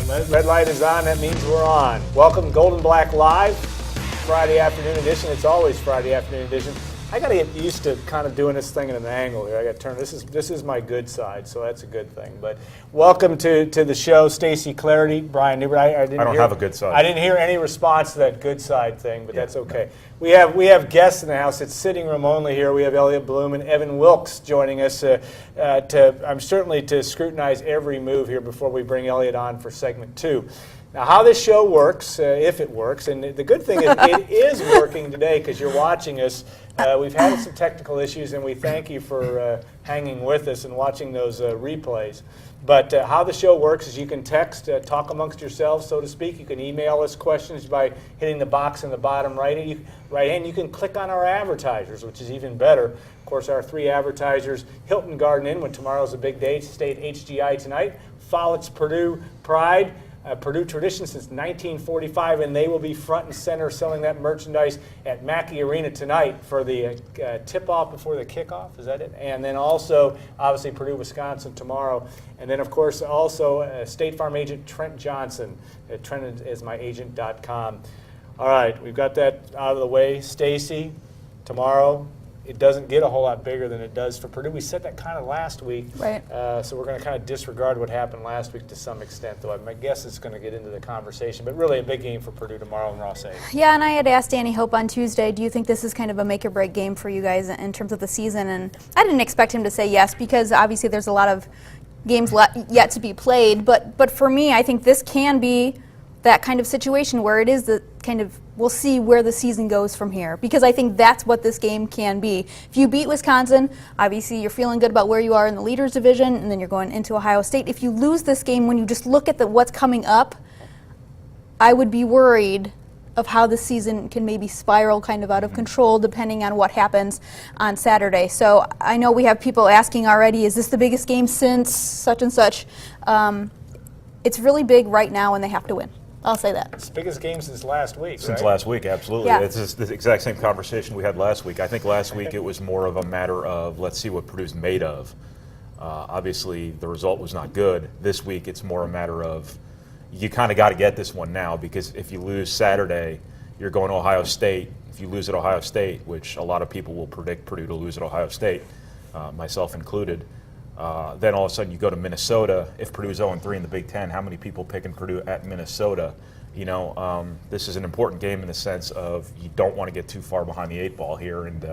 Red light is on, that means we're on. Welcome, Golden Black Live, Friday afternoon edition. It's always Friday afternoon edition. I got to get used to kind of doing this thing at an angle here. I got to turn. This is my good side, so that's a good thing. But welcome to the show, Stacy Clarity, Brian Newbert. I don't have a good side. I didn't hear any response to that good side thing, but that's okay. No. We have guests in the house. It's sitting room only here. We have Elliot Bloom and Evan Wilkes joining us. I'm certainly to scrutinize every move here before we bring Elliot on for segment 2. Now, how this show works, if it works, and the good thing is it is working today because you're watching us. We've had some technical issues, and we thank you for hanging with us and watching those replays. But how the show works is you can text, talk amongst yourselves, so to speak. You can email us questions by hitting the box in the bottom right hand. You can click on our advertisers, which is even better. Of course, our 3 advertisers, Hilton Garden Inn, when tomorrow's a big day, State HGI tonight, Follett's Purdue Pride, Purdue tradition since 1945, and they will be front and center selling that merchandise at Mackey Arena tonight for the tip-off before the kickoff. Is that it? And then also, obviously, Purdue, Wisconsin tomorrow. And then, of course, also State Farm agent Trent Johnson at trentismyagent.com. All right, we've got that out of the way. Stacy, tomorrow, it doesn't get a whole lot bigger than it does for Purdue. We said that kind of last week. Right. So we're going to kind of disregard what happened last week to some extent, though my guess it's going to get into the conversation. But really a big game for Purdue tomorrow in Ross-Ade. Yeah, and I had asked Danny Hope on Tuesday, do you think this is kind of a make-or-break game for you guys in terms of the season? And I didn't expect him to say yes because obviously there's a lot of games yet to be played. But for me, I think this can be that kind of situation where it is the kind of, we'll see where the season goes from here, because I think that's what this game can be. If you beat Wisconsin, obviously you're feeling good about where you are in the leaders division, and then you're going into Ohio State. If you lose this game, when you just look at what's coming up, I would be worried of how the season can maybe spiral kind of out of control depending on what happens on Saturday. So I know we have people asking already, is this the biggest game since such and such? It's really big right now and they have to win. I'll say that. It's the biggest game since last week, Since right? last week, absolutely. Yeah. It's the exact same conversation we had last week. I think last week it was more of a matter of let's see what Purdue's made of. Obviously, the result was not good. This week, it's more a matter of you kind of got to get this one now, because if you lose Saturday, you're going to Ohio State. If you lose at Ohio State, which a lot of people will predict Purdue to lose at Ohio State, myself included, then all of a sudden you go to Minnesota. If Purdue's 0-3 in the Big Ten, how many people picking Purdue at Minnesota? You know, this is an important game in the sense of you don't want to get too far behind the 8 ball here. And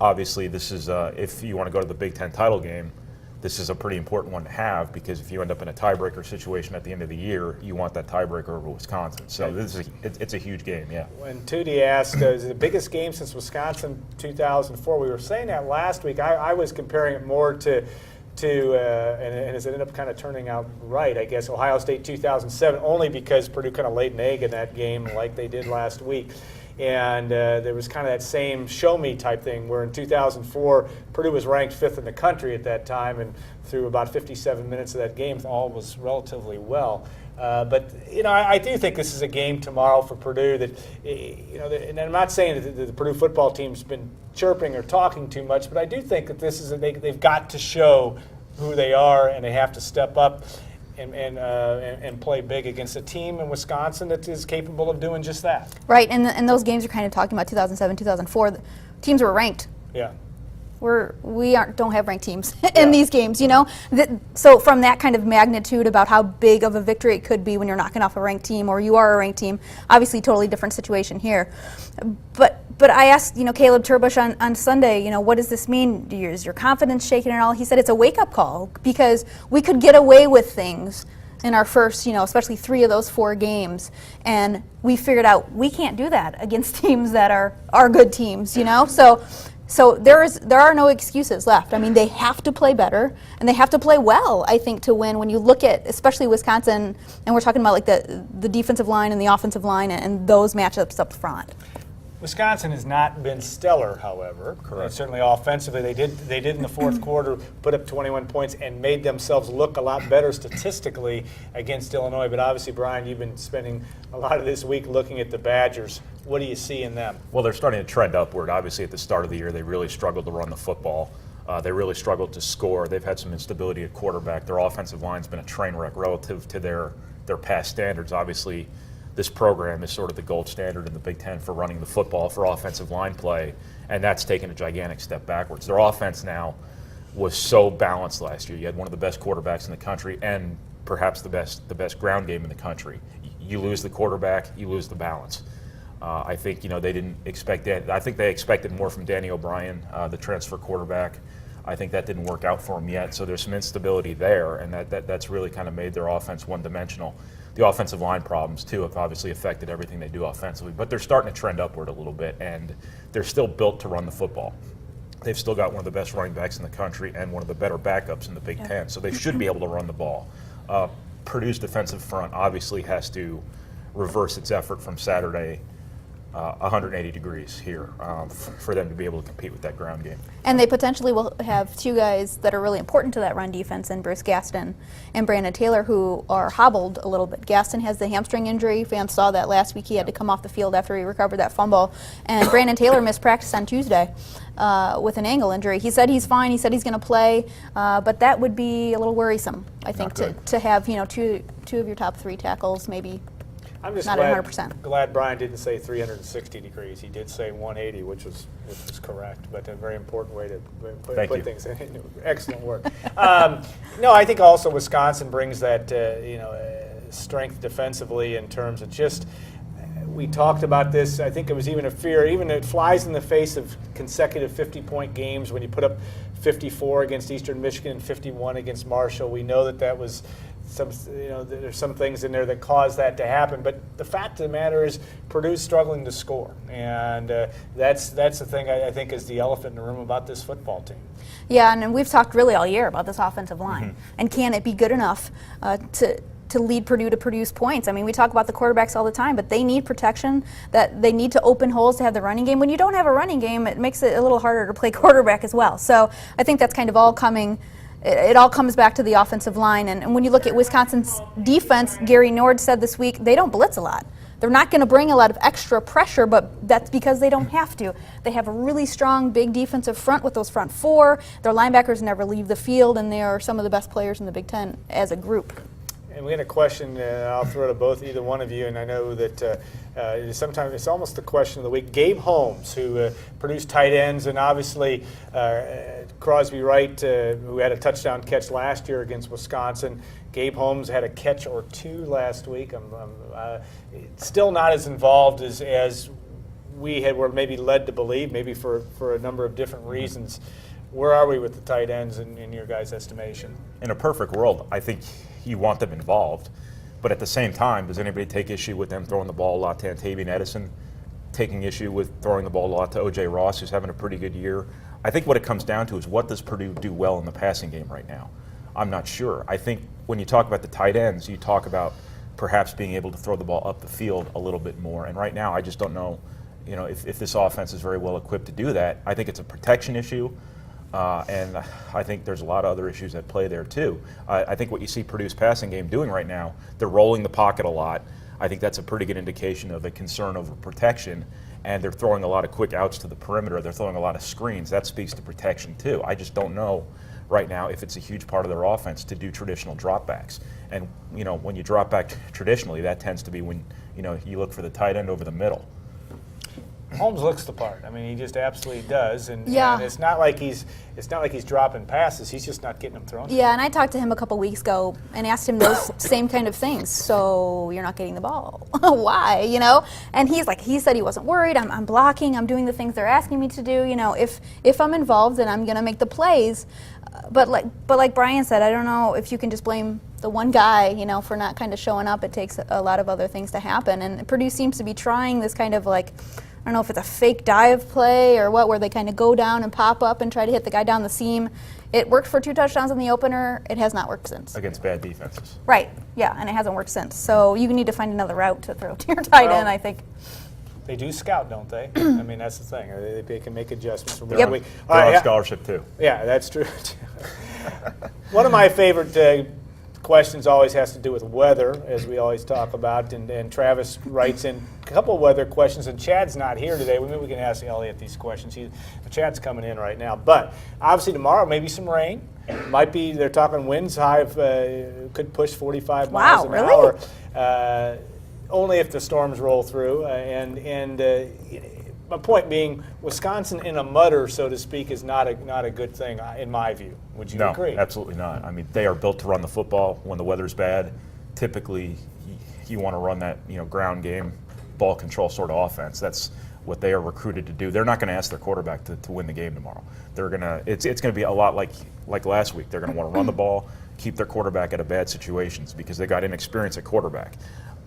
obviously this is, if you want to go to the Big Ten title game, this is a pretty important one to have, because if you end up in a tiebreaker situation at the end of the year, you want that tiebreaker over Wisconsin. So this is it's a huge game, yeah. When Tootie asked, is it the biggest game since Wisconsin 2004? We were saying that last week. I was comparing it more to and it ended up kind of turning out right, I guess, Ohio State 2007, only because Purdue kind of laid an egg in that game like they did last week. And there was kind of that same show-me type thing where in 2004, Purdue was ranked 5th in the country at that time, and through about 57 minutes of that game, all was relatively well. But, you know, I do think this is a game tomorrow for Purdue that, you know, and I'm not saying that the Purdue football team's been chirping or talking too much, but I do think that this is they've got to show who they are, and they have to step up and play big against a team in Wisconsin that is capable of doing just that. Right, and those games you're kind of talking about, 2007, 2004, the teams were ranked. Yeah. We don't have ranked teams in these games, you know. So from that kind of magnitude about how big of a victory it could be when you're knocking off a ranked team, or you are a ranked team, obviously totally different situation here. But I asked, you know, Caleb Turbush on Sunday, you know, what does this mean? Is your confidence shaken at all? He said it's a wake-up call, because we could get away with things in our first, you know, especially 3 of those 4 games, and we figured out we can't do that against teams that are good teams, you know. So there are no excuses left. I mean, they have to play better, and they have to play well, I think, to win. When you look at, especially Wisconsin, and we're talking about like the defensive line and the offensive line and those matchups up front. Wisconsin has not been stellar, however. Correct. Certainly offensively, they did in the fourth quarter put up 21 points and made themselves look a lot better statistically against Illinois. But obviously, Brian, you've been spending a lot of this week looking at the Badgers. What do you see in them? Well, they're starting to trend upward. Obviously, at the start of the year, they really struggled to run the football. They really struggled to score. They've had some instability at quarterback. Their offensive line's been a train wreck relative to their past standards. Obviously, this program is sort of the gold standard in the Big Ten for running the football, for offensive line play, and that's taken a gigantic step backwards. Their offense now was so balanced last year. You had one of the best quarterbacks in the country and perhaps the best ground game in the country. You lose the quarterback, you lose the balance. I think they didn't expect that. I think they expected more from Danny O'Brien, the transfer quarterback. I think that didn't work out for him yet. So there's some instability there, and that's really kind of made their offense one-dimensional. The offensive line problems too have obviously affected everything they do offensively, but they're starting to trend upward a little bit, and they're still built to run the football. They've still got one of the best running backs in the country and one of the better backups in the Big Ten, so they should be able to run the ball. Purdue's defensive front obviously has to reverse its effort from Saturday 180 degrees here for them to be able to compete with that ground game. And they potentially will have two guys that are really important to that run defense in Bruce Gaston and Brandon Taylor, who are hobbled a little bit. Gaston has the hamstring injury. Fans saw that last week. He had to come off the field after he recovered that fumble. And Brandon Taylor missed practice on Tuesday with an ankle injury. He said he's fine. He said he's going to play, but that would be a little worrisome, I think, to have two of your top three tackles maybe. I'm just not glad, 100%. glad Brian didn't say 360 degrees. He did say 180, which was correct, but a very important way to put things in. Excellent work. No, I think also Wisconsin brings that strength defensively in terms of just. We talked about this. I think it was even a fear. Even it flies in the face of consecutive 50-point games when you put up 54 against Eastern Michigan and 51 against Marshall. We know that was. There's some things in there that caused that to happen, but the fact of the matter is Purdue's struggling to score, and that's the thing I think is the elephant in the room about this football team. Yeah, and we've talked really all year about this offensive line, and can it be good enough to lead Purdue to produce points? I mean, we talk about the quarterbacks all the time, but they need protection, that they need to open holes to have the running game. When you don't have a running game, it makes it a little harder to play quarterback as well. So I think that's kind of all coming. It all comes back to the offensive line. And when you look at Wisconsin's defense, Gary Nord said this week, they don't blitz a lot. They're not going to bring a lot of extra pressure, but that's because they don't have to. They have a really strong, big defensive front with those front four. Their linebackers never leave the field, and they are some of the best players in the Big Ten as a group. And we had a question, I'll throw it to either one of you, and I know that sometimes it's almost the question of the week. Gabe Holmes, who produced tight ends, and obviously Crosby Wright, who had a touchdown catch last year against Wisconsin. Gabe Holmes had a catch or two last week. Still not as involved as we were maybe led to believe, maybe for a number of different reasons. Where are we with the tight ends in your guys' estimation? In a perfect world, I think you want them involved. But at the same time, does anybody take issue with them throwing the ball a lot to Antavian Edison, taking issue with throwing the ball a lot to O.J. Ross, who's having a pretty good year? I think what it comes down to is, what does Purdue do well in the passing game right now? I'm not sure. I think when you talk about the tight ends, you talk about perhaps being able to throw the ball up the field a little bit more. And right now, I just don't know, if this offense is very well equipped to do that. I think it's a protection issue. And I think there's a lot of other issues at play there too. I think what you see Purdue's passing game doing right now, they're rolling the pocket a lot. I think that's a pretty good indication of a concern over protection, and they're throwing a lot of quick outs to the perimeter. They're throwing a lot of screens. That speaks to protection too. I just don't know right now if it's a huge part of their offense to do traditional dropbacks. And when you drop back traditionally, that tends to be when you look for the tight end over the middle. Holmes looks the part. I mean, he just absolutely does, and it's not like he's dropping passes. He's just not getting them thrown. Yeah, and I talked to him a couple weeks ago and asked him those same kind of things. So you're not getting the ball. Why? And he said he wasn't worried. I'm blocking. I'm doing the things they're asking me to do. If I'm involved, then I'm going to make the plays. But like Brian said, I don't know if you can just blame the one guy, for not kind of showing up. It takes a lot of other things to happen, and Purdue seems to be trying this kind of I don't know if it's a fake dive play or what, where they kind of go down and pop up and try to hit the guy down the seam. It worked for 2 touchdowns in the opener. It has not worked since. Against bad defenses. Right, yeah, and it hasn't worked since. So you need to find another route to throw to your tight end, I think. They do scout, don't they? I mean, that's the thing. They can make adjustments from week to week. They're on scholarship too. Yeah, that's true. One of my favorite questions always has to do with weather, as we always talk about, and Travis writes in a couple of weather questions, and Chad's not here today. Maybe we can ask Elliot these questions. Chad's coming in right now. But obviously tomorrow, maybe some rain. Might be, they're talking winds high of, could push 45 miles an really? hour. Only if the storms roll through. My point being, Wisconsin in a mutter, so to speak, is not a good thing, in my view. Would you agree? No, absolutely not. I mean, they are built to run the football when the weather's bad. Typically, you want to run that ground game, ball control sort of offense. That's what they are recruited to do. They're not going to ask their quarterback to win the game tomorrow. They're gonna. It's going to be a lot like last week. They're going to want to run the ball, keep their quarterback out of bad situations because they got inexperience at quarterback.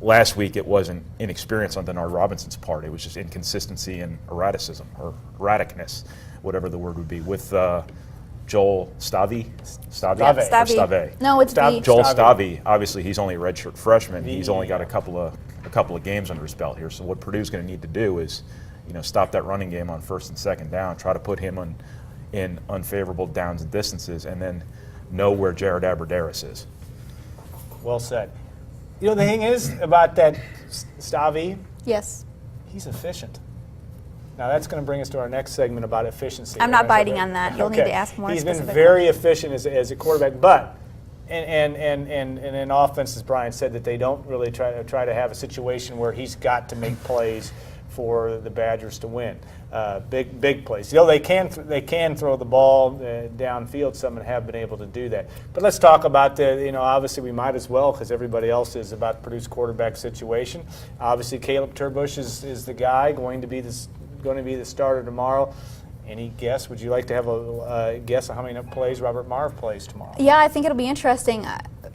Last week, it wasn't inexperience on Denard Robinson's part. It was just inconsistency and erraticism, or erraticness, whatever the word would be, with Joel Stave. No, it's V. Joel Stave. Obviously, he's only a redshirt freshman. He's only got a couple of games under his belt here. So what Purdue's going to need to do is, stop that running game on first and second down, try to put him in unfavorable downs and distances, and then know where Jared Aberderis is. Well said. The thing is about that Stave, Yes. he's efficient. Now that's going to bring us to our next segment about efficiency. I'm not biting on that. You'll need to ask more He's been specific very efficient as a quarterback, but and in offense, as Brian said, that they don't really try to have a situation where he's got to make plays for the Badgers to win. Big plays. They can throw the ball downfield. Some have been able to do that. But let's talk about obviously we might as well, because everybody else is, about Purdue's quarterback situation. Obviously, Caleb Turbush is the guy going to be the starter tomorrow. Any guess? Would you like to have a guess on how many plays Robert Marve plays tomorrow? Yeah, I think it'll be interesting.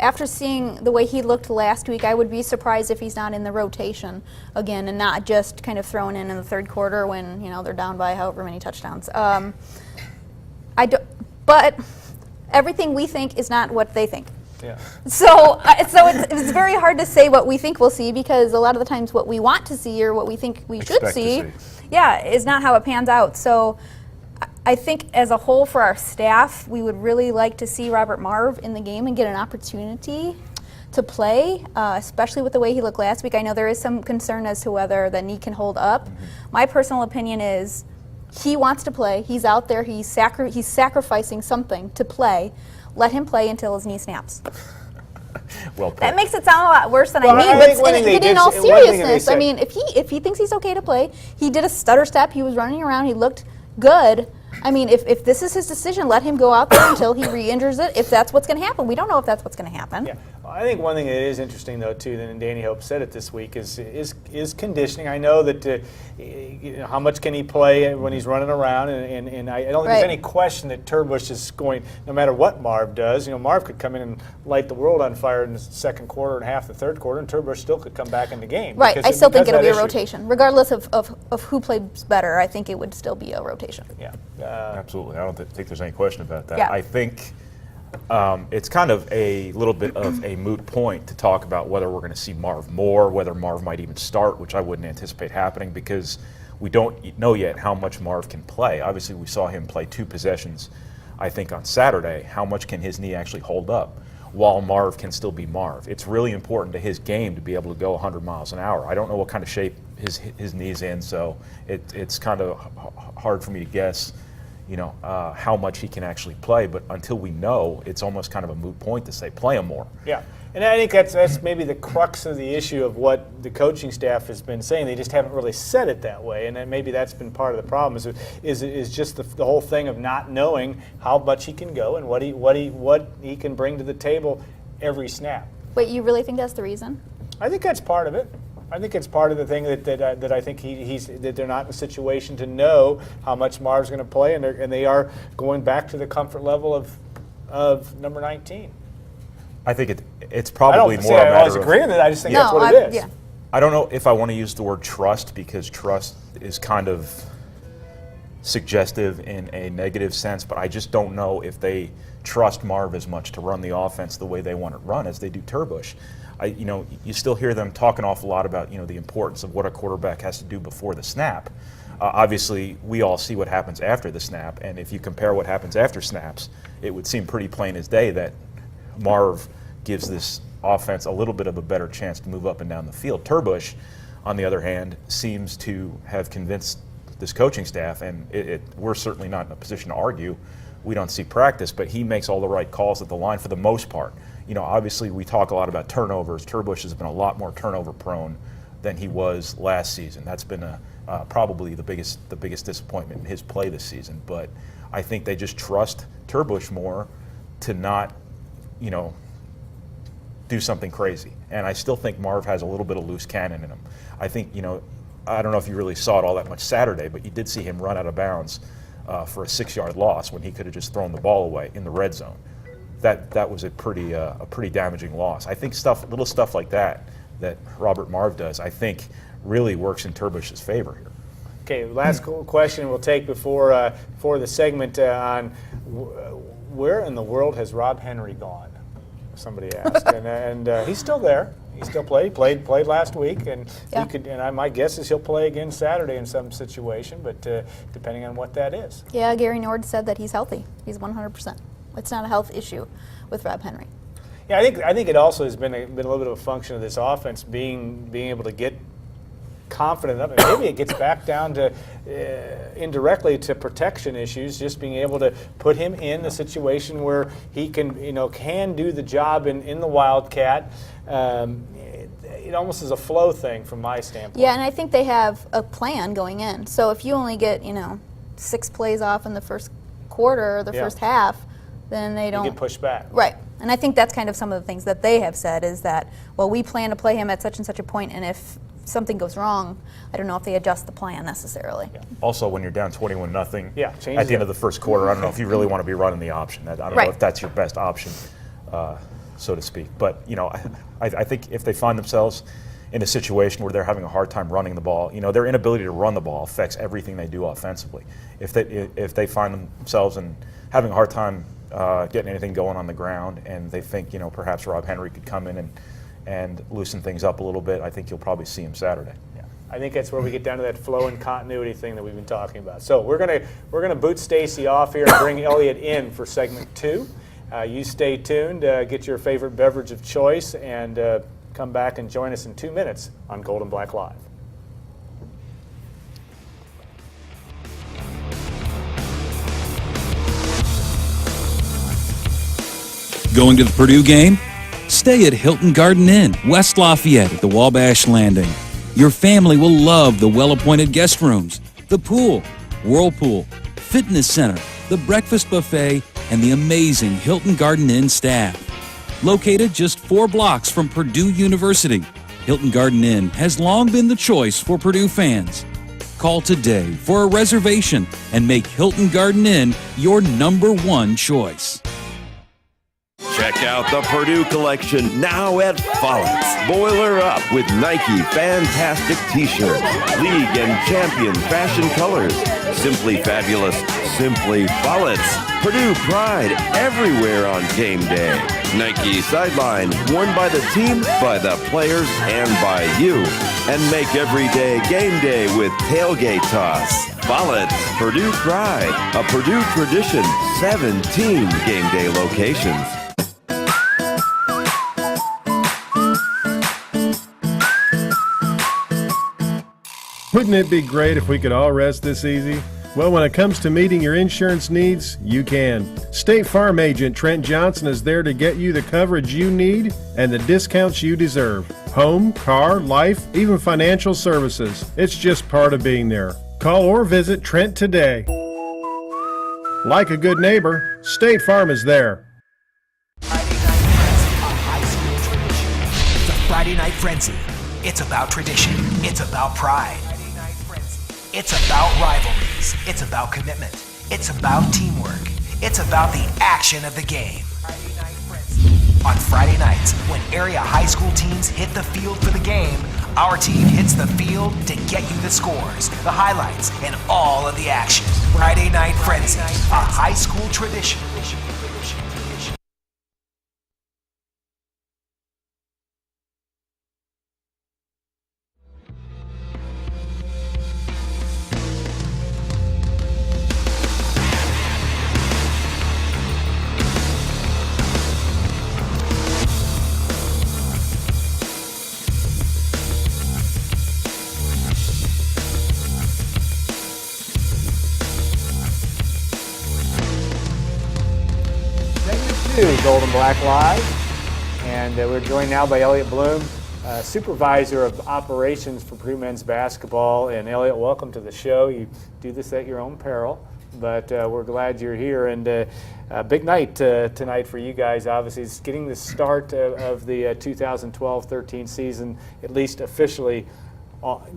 After seeing the way he looked last week, I would be surprised if he's not in the rotation again and not just kind of thrown in the third quarter when they're down by however many touchdowns. But everything we think is not what they think. Yeah. So it's very hard to say what we think we'll see, because a lot of the times what we want to see or what we think we should see, is not how it pans out. So I think as a whole for our staff, we would really like to see Robert Marve in the game and get an opportunity to play, especially with the way he looked last week. I know there is some concern as to whether the knee can hold up. My personal opinion is he wants to play. He's out there. He's sacrificing something to play. Let him play until his knee snaps. Well put. That makes it sound a lot worse than Well, I mean, I think one thing they but in did- all one thing they seriousness, I said- mean, if he thinks he's okay to play, he did a stutter step, he was running around, he looked good. I mean, if this is his decision, let him go out there until he re-injures it, if that's what's going to happen. We don't know if that's what's going to happen. Yeah, well, I think one thing that is interesting, though, too, and Danny Hope said it this week, is conditioning. I know that how much can he play when he's running around, and I don't think there's any question that Turbush is going, no matter what Marv does. Marv could come in and light the world on fire in the second quarter and half the third quarter, and Turbush still could come back in the game. Right, I still think it'll be a issue. rotation. Regardless of who plays better, I think it would still be a rotation. Yeah. Absolutely. I don't think there's any question about that. Yeah. I think it's kind of a little bit of a moot point to talk about whether we're going to see Marv more, whether Marv might even start, which I wouldn't anticipate happening because we don't know yet how much Marv can play. Obviously, we saw him play 2 possessions, I think, on Saturday. How much can his knee actually hold up while Marv can still be Marv? It's really important to his game to be able to go 100 miles an hour. I don't know what kind of shape his knee's in, so it's kind of hard for me to guess how much he can actually play, but until we know, it's almost kind of a moot point to say play him more. Yeah, and I think that's maybe the crux of the issue of what the coaching staff has been saying. They just haven't really said it that way, and then maybe that's been part of the problem. Is just the whole thing of not knowing how much he can go and what he can bring to the table every snap. Wait, you really think that's the reason? I think that's part of it. I think it's part of the thing that I think that they're not in a situation to know how much Marv's going to play, and they are going back to the comfort level of number 19. I think it's probably more a I matter always of. agree with it. I just think that's what it is. Yeah. I don't know if I want to use the word trust because trust is kind of suggestive in a negative sense, but I just don't know if they trust Marv as much to run the offense the way they want it run as they do Turbush. You still hear them talk an awful lot about the importance of what a quarterback has to do before the snap. Obviously, we all see what happens after the snap, and if you compare what happens after snaps, it would seem pretty plain as day that Marv gives this offense a little bit of a better chance to move up and down the field. Turbush, on the other hand, seems to have convinced this coaching staff, and we're certainly not in a position to argue. We don't see practice, but he makes all the right calls at the line for the most part. Obviously we talk a lot about turnovers. Turbush has been a lot more turnover prone than he was last season. That's been probably the biggest disappointment in his play this season. But I think they just trust Turbush more to not, do something crazy. And I still think Marv has a little bit of loose cannon in him. I think, I don't know if you really saw it all that much Saturday, but you did see him run out of bounds for a 6-yard loss when he could have just thrown the ball away in the red zone. That was a pretty damaging loss. I think little stuff like that Robert Marv does, I think really works in Turbush's favor here. Okay, last question we'll take before the segment on where in the world has Rob Henry gone? Somebody asked, and he's still there. He still played last week, and Yeah. my guess is he'll play again Saturday in some situation, but depending on what that is. Yeah, Gary Nord said that he's healthy. He's 100%. It's not a health issue with Rob Henry. Yeah, I think it also has been a little bit of a function of this offense being able to get confident enough, and maybe it gets back down to indirectly to protection issues, just being able to put him in a situation where he can do the job in the Wildcat. It almost is a flow thing from my standpoint. Yeah, and I think they have a plan going in. So if you only get 6 plays off in the first quarter or the first half, then they don't get pushed back. Right. And I think that's kind of some of the things that they have said is that, well, we plan to play him at such and such a point, and if something goes wrong, I don't know if they adjust the plan necessarily. Yeah. Also, when you're down 21-0 change at the end of the first quarter, I don't know if you really want to be running the option. I don't know if that's your best option, so to speak. But I think if they find themselves in a situation where they're having a hard time running the ball, their inability to run the ball affects everything they do offensively. If they find themselves in having a hard time getting anything going on the ground, and they think perhaps Rob Henry could come in and loosen things up a little bit, I think you'll probably see him Saturday. Yeah, I think that's where we get down to that flow and continuity thing that we've been talking about. So we're gonna boot Stacy off here and bring Elliot in for segment 2. You stay tuned, get your favorite beverage of choice, and come back and join us in 2 minutes on Gold and Black Live. Going to the Purdue game? Stay at Hilton Garden Inn, West Lafayette at the Wabash Landing. Your family will love the well-appointed guest rooms, the pool, whirlpool, fitness center, the breakfast buffet, and the amazing Hilton Garden Inn staff. Located just 4 blocks from Purdue University, Hilton Garden Inn has long been the choice for Purdue fans. Call today for a reservation and make Hilton Garden Inn your #1 choice. Check out the Purdue collection now at Follett's. Boiler up with Nike Fantastic T-shirts, League and Champion fashion colors. Simply fabulous, simply Follett's. Purdue pride everywhere on game day. Nike sideline, worn by the team, by the players, and by you. And make every day game day with tailgate toss. Follett's, Purdue pride, a Purdue tradition, 17 game day locations. Wouldn't it be great if we could all rest this easy? Well, when it comes to meeting your insurance needs, you can. State Farm agent Trent Johnson is there to get you the coverage you need and the discounts you deserve. Home, car, life, even financial services. It's just part of being there. Call or visit Trent today. Like a good neighbor, State Farm is there. Friday Night Frenzy. It's about tradition. It's about pride. It's about rivalries. It's about commitment. It's about teamwork. It's about the action of the game. On Friday nights, when area high school teams hit the field for the game, our team hits the field to get you the scores, the highlights, and all of the action. Friday Night Frenzy, a high school tradition. Gold and Black Live, and we're joined now by Elliot Bloom, Supervisor of Operations for Purdue Men's Basketball. And Elliot, welcome to the show. You do this at your own peril, but we're glad you're here. And a big night tonight for you guys. Obviously, it's getting the start of the 2012-13 season, at least officially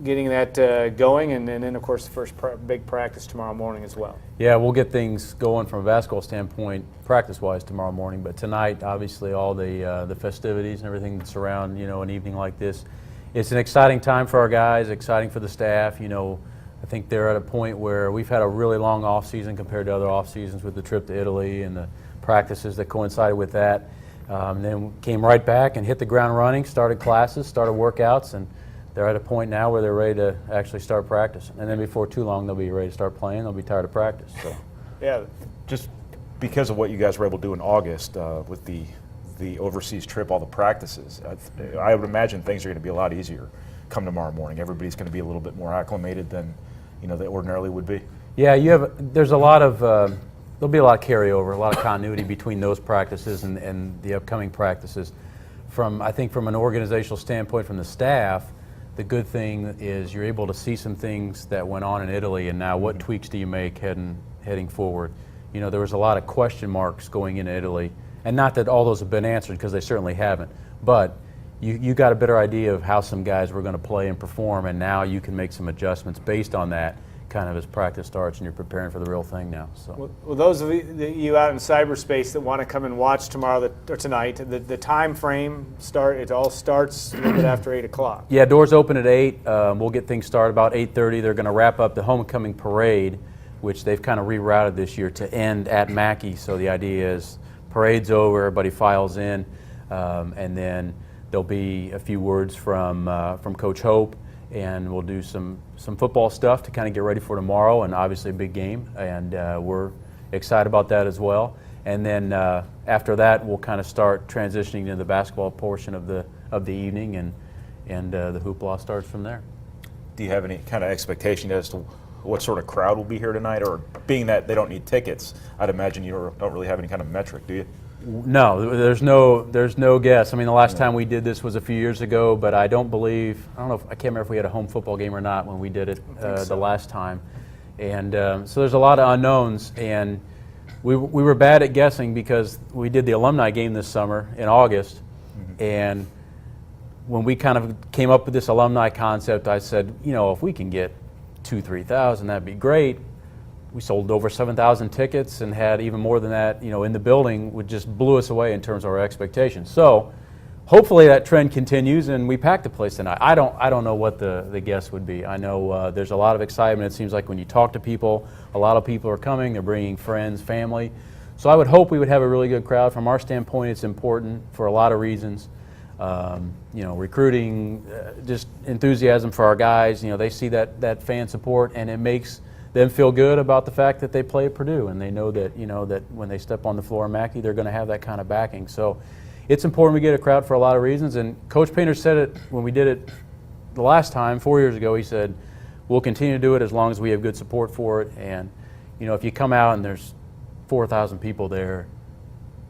getting that going, and then, of course, the first big practice tomorrow morning as well. Yeah, we'll get things going from a basketball standpoint, practice-wise, tomorrow morning. But tonight, obviously, all the festivities and everything that surround, an evening like this. It's an exciting time for our guys, exciting for the staff. I think they're at a point where we've had a really long off season compared to other off seasons with the trip to Italy and the practices that coincided with that. Then came right back and hit the ground running, started classes, started workouts, and they're at a point now where they're ready to actually start practicing. And then before too long, they'll be ready to start playing. They'll be tired of practice. So, yeah, Just because of what you guys were able to do in August with the overseas trip, all the practices, I would imagine things are going to be a lot easier come tomorrow morning. Everybody's going to be a little bit more acclimated than they ordinarily would be. yeah, there's a lot of there'll be a lot of carryover, a lot of continuity between those practices and the upcoming practices. I think from an organizational standpoint, from the staff, the good thing is you're able to see some things that went on in Italy, and now what tweaks do you make heading forward? There was a lot of question marks going into Italy, and not that all those have been answered, because they certainly haven't, but you got a better idea of how some guys were going to play and perform, and now you can make some adjustments based on that kind of as practice starts and you're preparing for the real thing now. So, well, those of you out in cyberspace that want to come and watch tomorrow or tonight, the time frame it all starts a little bit after 8 o'clock. Yeah, doors open at 8. We'll get things started about 8:30. They're going to wrap up the homecoming parade, which they've kind of rerouted this year to end at Mackey. So the idea is parade's over, everybody files in, and then there'll be a few words from Coach Hope, and we'll do some football stuff to kind of get ready for tomorrow, and obviously a big game, and we're excited about that as well. And then after that, we'll kind of start transitioning to the basketball portion of the evening, and the hoopla starts from there. Do you have any kind of expectation as to what sort of crowd will be here tonight, or being that they don't need tickets, I'd imagine you don't really have any kind of metric, do you? No, there's no guess. I mean, the last time we did this was a few years ago, but I can't remember if we had a home football game or not when we did it the last time. And so there's a lot of unknowns, and we were bad at guessing because we did the alumni game this summer in August, and when we kind of came up with this alumni concept, I said, if we can get 2,000-3,000, that'd be great. We sold over 7,000 tickets and had even more than that, in the building, which just blew us away in terms of our expectations. So hopefully that trend continues and we pack the place tonight. I don't know what the guess would be. I know there's a lot of excitement. It seems like when you talk to people, a lot of people are coming. They're bringing friends, family. So I would hope we would have a really good crowd. From our standpoint, it's important for a lot of reasons. Recruiting, just enthusiasm for our guys. They see that fan support, and it makes them feel good about the fact that they play at Purdue, and they know that that when they step on the floor in Mackey, they're going to have that kind of backing. So it's important we get a crowd for a lot of reasons. And Coach Painter said it when we did it the last time 4 years ago. He said we'll continue to do it as long as we have good support for it. And if you come out and there's 4,000 people there,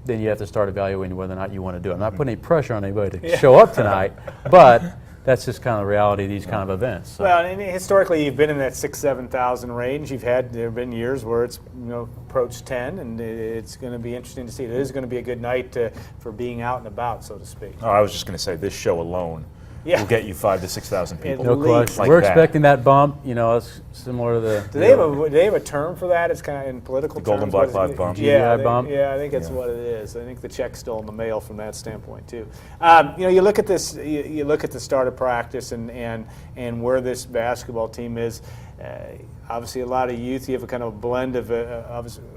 then you have to start evaluating whether or not you want to do it. I'm not putting any pressure on anybody to show up tonight, but that's just kind of the reality of these kind of events. So. Well, and historically, you've been in that 6,000-7,000 range. There have been years where it's approached 10, and it's going to be interesting to see. It is going to be a good night for being out and about, so to speak. Oh, I was just going to say, this show alone will get you 5,000 to 6,000 people. No question. Like We're that. expecting that bump. It's similar to the. Do they have a term for that? It's kind of in political The Gold and terms. Black Live bump. GDI bump? Yeah, I think that's what it is. I think the check's still in the mail from that standpoint too. You look at this. You look at the start of practice and where this basketball team is. Obviously, a lot of youth. You have a kind of a blend of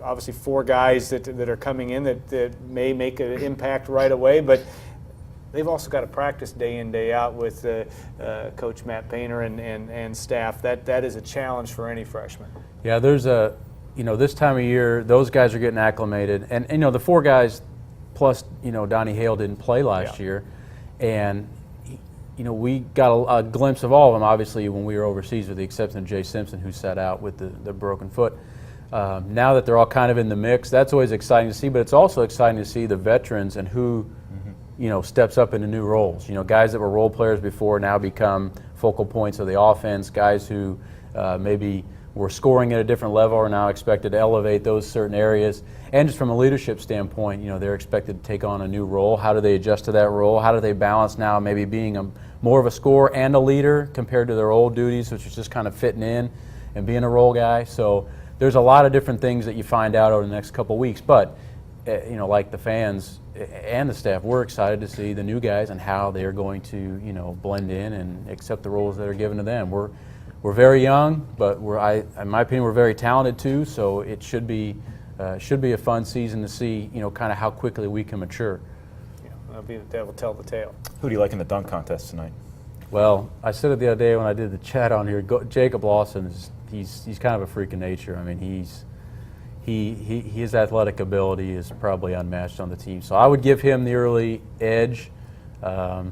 obviously 4 guys that are coming in that may make an impact right away, but they've also got to practice day in, day out with Coach Matt Painter and staff. That is a challenge for any freshman. Yeah, there's this time of year, those guys are getting acclimated. And the 4 guys plus, Donnie Hale didn't play last year. And, we got a glimpse of all of them, obviously, when we were overseas, with the exception of Jay Simpson, who sat out with the broken foot. Now that they're all kind of in the mix, that's always exciting to see, but it's also exciting to see the veterans and who steps up into new roles. Guys that were role players before now become focal points of the offense. Guys who maybe were scoring at a different level are now expected to elevate those certain areas. And just from a leadership standpoint, they're expected to take on a new role. How do they adjust to that role? How do they balance now maybe being more of a scorer and a leader compared to their old duties, which is just kind of fitting in and being a role guy? So there's a lot of different things that you find out over the next couple of weeks. But, like the fans and the staff, we're excited to see the new guys and how they're going to, blend in and accept the roles that are given to them. We're very young, but in my opinion, we're very talented too. So it should be a fun season to see, kind of how quickly we can mature. Yeah, that will tell the tale. Who do you like in the dunk contest tonight? Well, I said it the other day when I did the chat on here. Jacob Lawson he's kind of a freak of nature. I mean, his athletic ability is probably unmatched on the team. So I would give him the early edge. Other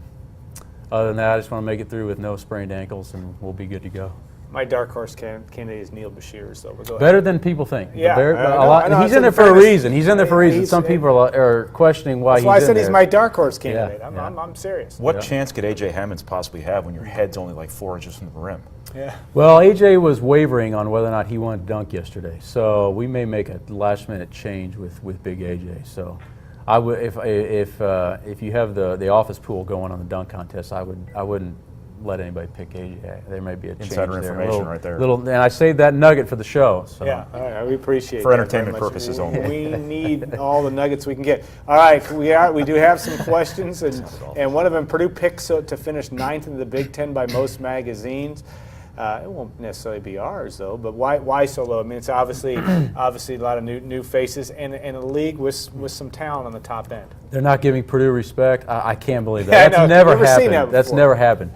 than that, I just want to make it through with no sprained ankles, and we'll be good to go. My dark horse candidate is Neil Bashir, so we'll go ahead. Better than people think. Yeah, I know, he's in there for a reason. He's in there for a reason. Some people are questioning why he's in there. That's why I said he's my dark horse candidate. Yeah. I'm serious. What chance could A.J. Hammonds possibly have when your head's only like 4 inches from the rim? Yeah. Well, A.J. was wavering on whether or not he wanted to dunk yesterday, so we may make a last-minute change with Big A.J. So I would, if you have the office pool going on the dunk contest, I wouldn't let anybody pick A.J. There may be a change Insider there. information right there. And I saved that nugget for the show. So. Yeah, all right, we appreciate for that entertainment very much. purposes only. We need all the nuggets we can get. All right, we do have some questions, and one of them, Purdue picks to finish 9th in the Big Ten by most magazines. It won't necessarily be ours though, but why so low? I mean, it's obviously a lot of new faces and a league with some talent on the top end. They're not giving Purdue respect. I can't believe that. Yeah, That's never happened. That That's never happened.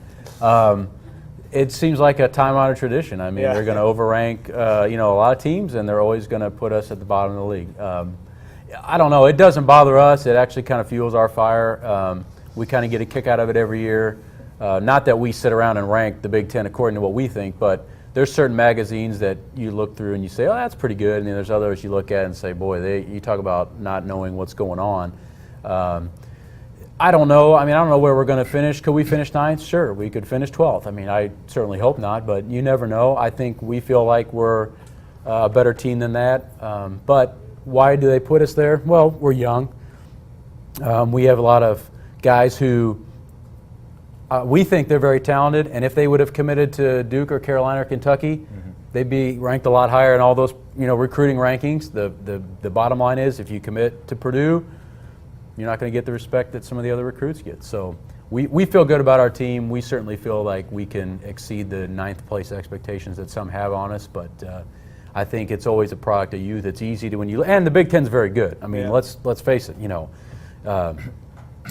It seems like a time-honored tradition. I mean, they're going to overrank, a lot of teams, and they're always going to put us at the bottom of the league. I don't know. It doesn't bother us. It actually kind of fuels our fire. We kind of get a kick out of it every year. Not that we sit around and rank the Big Ten according to what we think, but there's certain magazines that you look through and you say, oh, that's pretty good. And then there's others you look at and say, boy, you talk about not knowing what's going on. I don't know. I mean, I don't know where we're going to finish. Could we finish 9th? Sure, we could finish 12th. I mean, I certainly hope not, but you never know. I think we feel like we're a better team than that. But why do they put us there? Well, we're young. We have a lot of guys who we think they're very talented, and if they would have committed to Duke or Carolina or Kentucky, they'd be ranked a lot higher in all those recruiting rankings. The bottom line is, if you commit to Purdue, you're not going to get the respect that some of the other recruits get. So we feel good about our team. We certainly feel like we can exceed the 9th place expectations that some have on us, but I think it's always a product of youth. It's easy to and the Big Ten's very good. I mean, let's face it.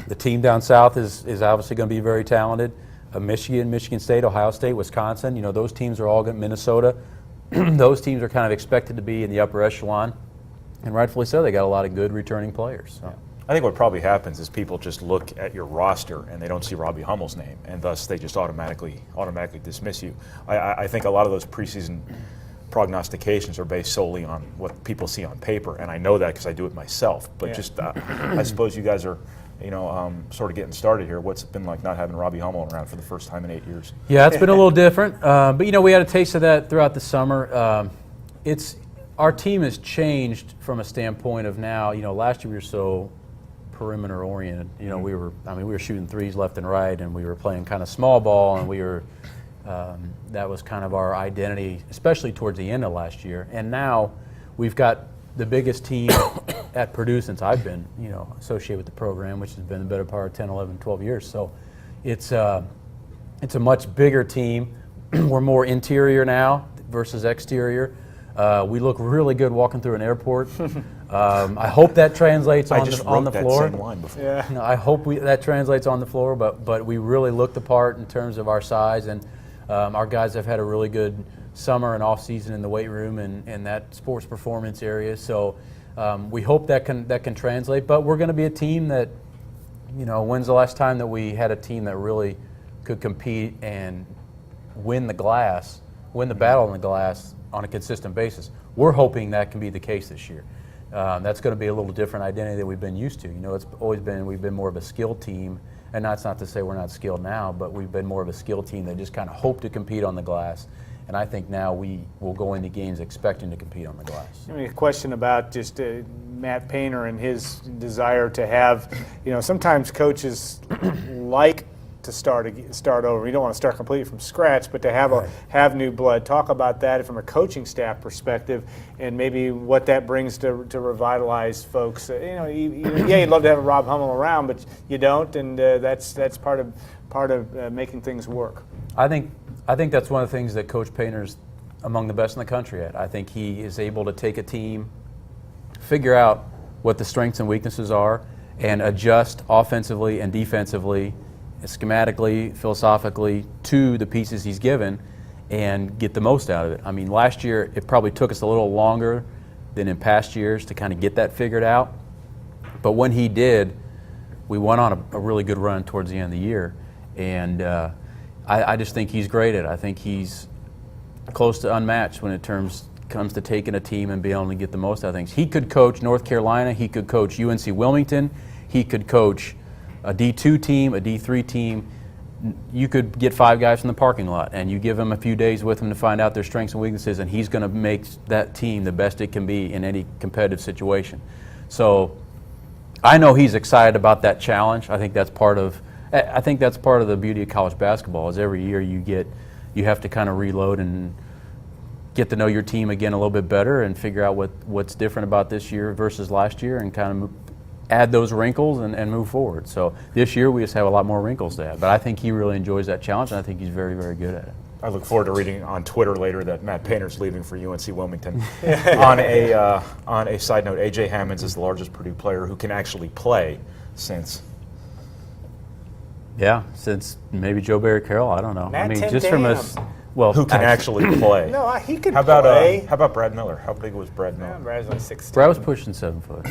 The team down south is obviously going to be very talented. Michigan State, Ohio State, Wisconsin. Those teams are all good. Minnesota. Those teams are kind of expected to be in the upper echelon, and rightfully so. They got a lot of good returning players. So. I think what probably happens is people just look at your roster and they don't see Robbie Hummel's name, and thus they just automatically dismiss you. I think a lot of those preseason prognostications are based solely on what people see on paper, and I know that because I do it myself. But just I suppose you guys are, sort of getting started here. What's it been like not having Robbie Hummel around for the first time in 8 years? Yeah, it's been a little different, but we had a taste of that throughout the summer. Our team has changed from a standpoint of now. Last year we were so perimeter oriented. We were shooting threes left and right, and we were playing kind of small ball, and that was kind of our identity, especially towards the end of last year. And now we've got the biggest team at Purdue since I've been, associated with the program, which has been the better part of 10, 11, 12 years. So it's a much bigger team. We're more interior now versus exterior. We look really good walking through an airport. I hope that translates on the floor. That same line before. Yeah. I hope that translates on the floor, but we really look the part in terms of our size, and our guys have had a really good summer and off season in the weight room and that sports performance area. So we hope that can translate. But we're going to be a team that, when's the last time that we had a team that really could compete and win the battle in the glass on a consistent basis? we're hoping that can be the case this year. That's going to be a little different identity than we've been used to. You know, it's always been, we've been more of a skilled team, and that's not to say we're not skilled now, but we've been more of a skilled team that just kind of hope to compete on the glass. And I think now we will go into games expecting to compete on the glass. I mean, a question about just Matt Painter and his desire to have, you know, sometimes coaches like to start over. You don't want to start completely from scratch, but to have new blood. Talk about that from a coaching staff perspective, and maybe what that brings to revitalize folks. Yeah, you'd love to have a Rob Hummel around, but you don't, and that's part of making things work. I think that's one of the things that Coach Painter's among the best in the country at. I think he is able to take a team, figure out what the strengths and weaknesses are, and adjust offensively and defensively, schematically, philosophically, to the pieces he's given and get the most out of it. I mean, last year it probably took us a little longer than in past years to kind of get that figured out. But when he did, we went on a really good run towards the end of the year. And I just think he's great at it. I think he's close to unmatched when it comes to taking a team and being able to get the most out of things. He could coach North Carolina. He could coach UNC Wilmington. He could coach a D2 team, a D3 team. You could get 5 guys from the parking lot, and you give him a few days with him to find out their strengths and weaknesses, and he's going to make that team the best it can be in any competitive situation. So I know he's excited about that challenge. I think that's part of the beauty of college basketball. Is every year you have to kind of reload and get to know your team again a little bit better and figure out what's different about this year versus last year, and kind of add those wrinkles and move forward. So this year we just have a lot more wrinkles to add. But I think he really enjoys that challenge, and I think he's very, very good at it. I look forward to reading on Twitter later that Matt Painter's leaving for UNC Wilmington. On a side note, A.J. Hammonds is the largest Purdue player who can actually play since maybe Joe Barry Carroll. I don't know. Matt I mean, just from us. Well, who can actually play. No, he could how play. How about Brad Miller? How big was Brad Miller? Brad's like 6'10". Brad was pushing 7 foot.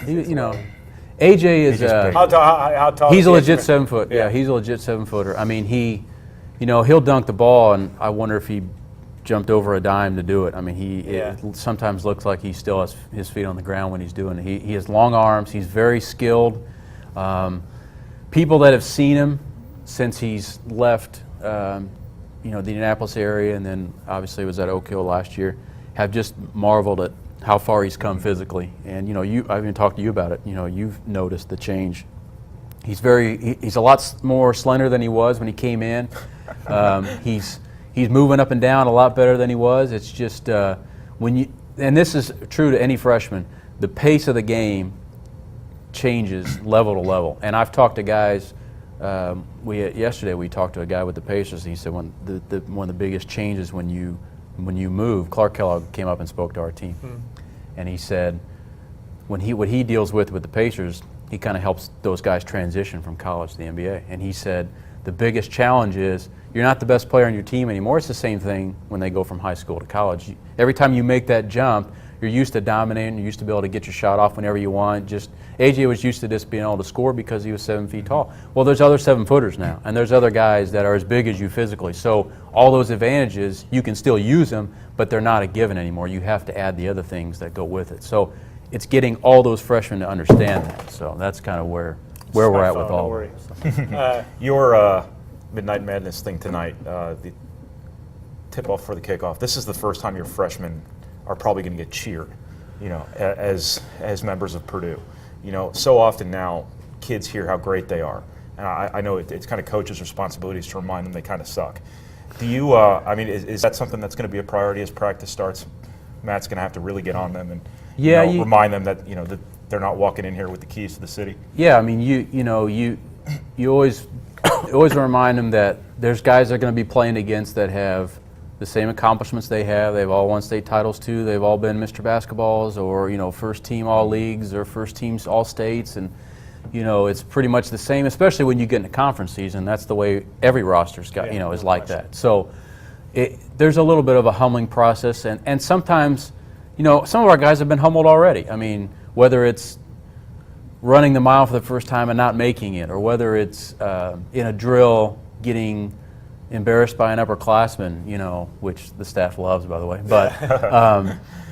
AJ is How tall? he's is a he? legit 7 foot. Yeah, he's a legit 7-footer. I mean, he'll dunk the ball, and I wonder if he jumped over a dime to do it. I mean, it sometimes looks like he still has his feet on the ground when he's doing it. He has long arms. He's very skilled. People that have seen him since he's left, the Indianapolis area, and then obviously was at Oak Hill last year, have just marveled at how far he's come physically. And I've even talked to you about it. You've noticed the change. He's a lot more slender than he was when he came in. He's moving up and down a lot better than he was. It's just and this is true to any freshman, the pace of the game changes level to level. And I've talked to guys. Yesterday we talked to a guy with the Pacers. He said one of the biggest changes when you move. Clark Kellogg came up and spoke to our team, and he said what he deals with the Pacers, he kind of helps those guys transition from college to the NBA. And he said the biggest challenge is you're not the best player on your team anymore. It's the same thing when they go from high school to college. Every time you make that jump, you're used to dominating. You're used to be able to get your shot off whenever you want. Just AJ was used to just being able to score because he was 7 feet tall. Well, there's other 7-footers now, and there's other guys that are as big as you physically. So all those advantages, you can still use them, but they're not a given anymore. You have to add the other things that go with it. So it's getting all those freshmen to understand that. So that's kind of where we're at with all of it. Your Midnight Madness thing tonight, the tip-off for the kickoff. This is the first time your freshmen are probably going to get cheered, as members of Purdue. So often now kids hear how great they are, and I know it's kind of coaches' responsibilities to remind them they kind of suck. Do you? Is that something that's going to be a priority as practice starts? Matt's going to have to really get on them and remind them that that they're not walking in here with the keys to the city. Yeah, I mean you always remind them that there's guys they're going to be playing against that have the same accomplishments they have. They've all won state titles too. They've all been Mr. Basketballs or first team all leagues or first teams all states, and it's pretty much the same. Especially when you get into conference season, that's the way every roster's got is like that. So there's a little bit of a humbling process, and sometimes some of our guys have been humbled already. I mean, whether it's running the mile for the first time and not making it, or whether it's in a drill getting embarrassed by an upperclassman, which the staff loves, by the way. But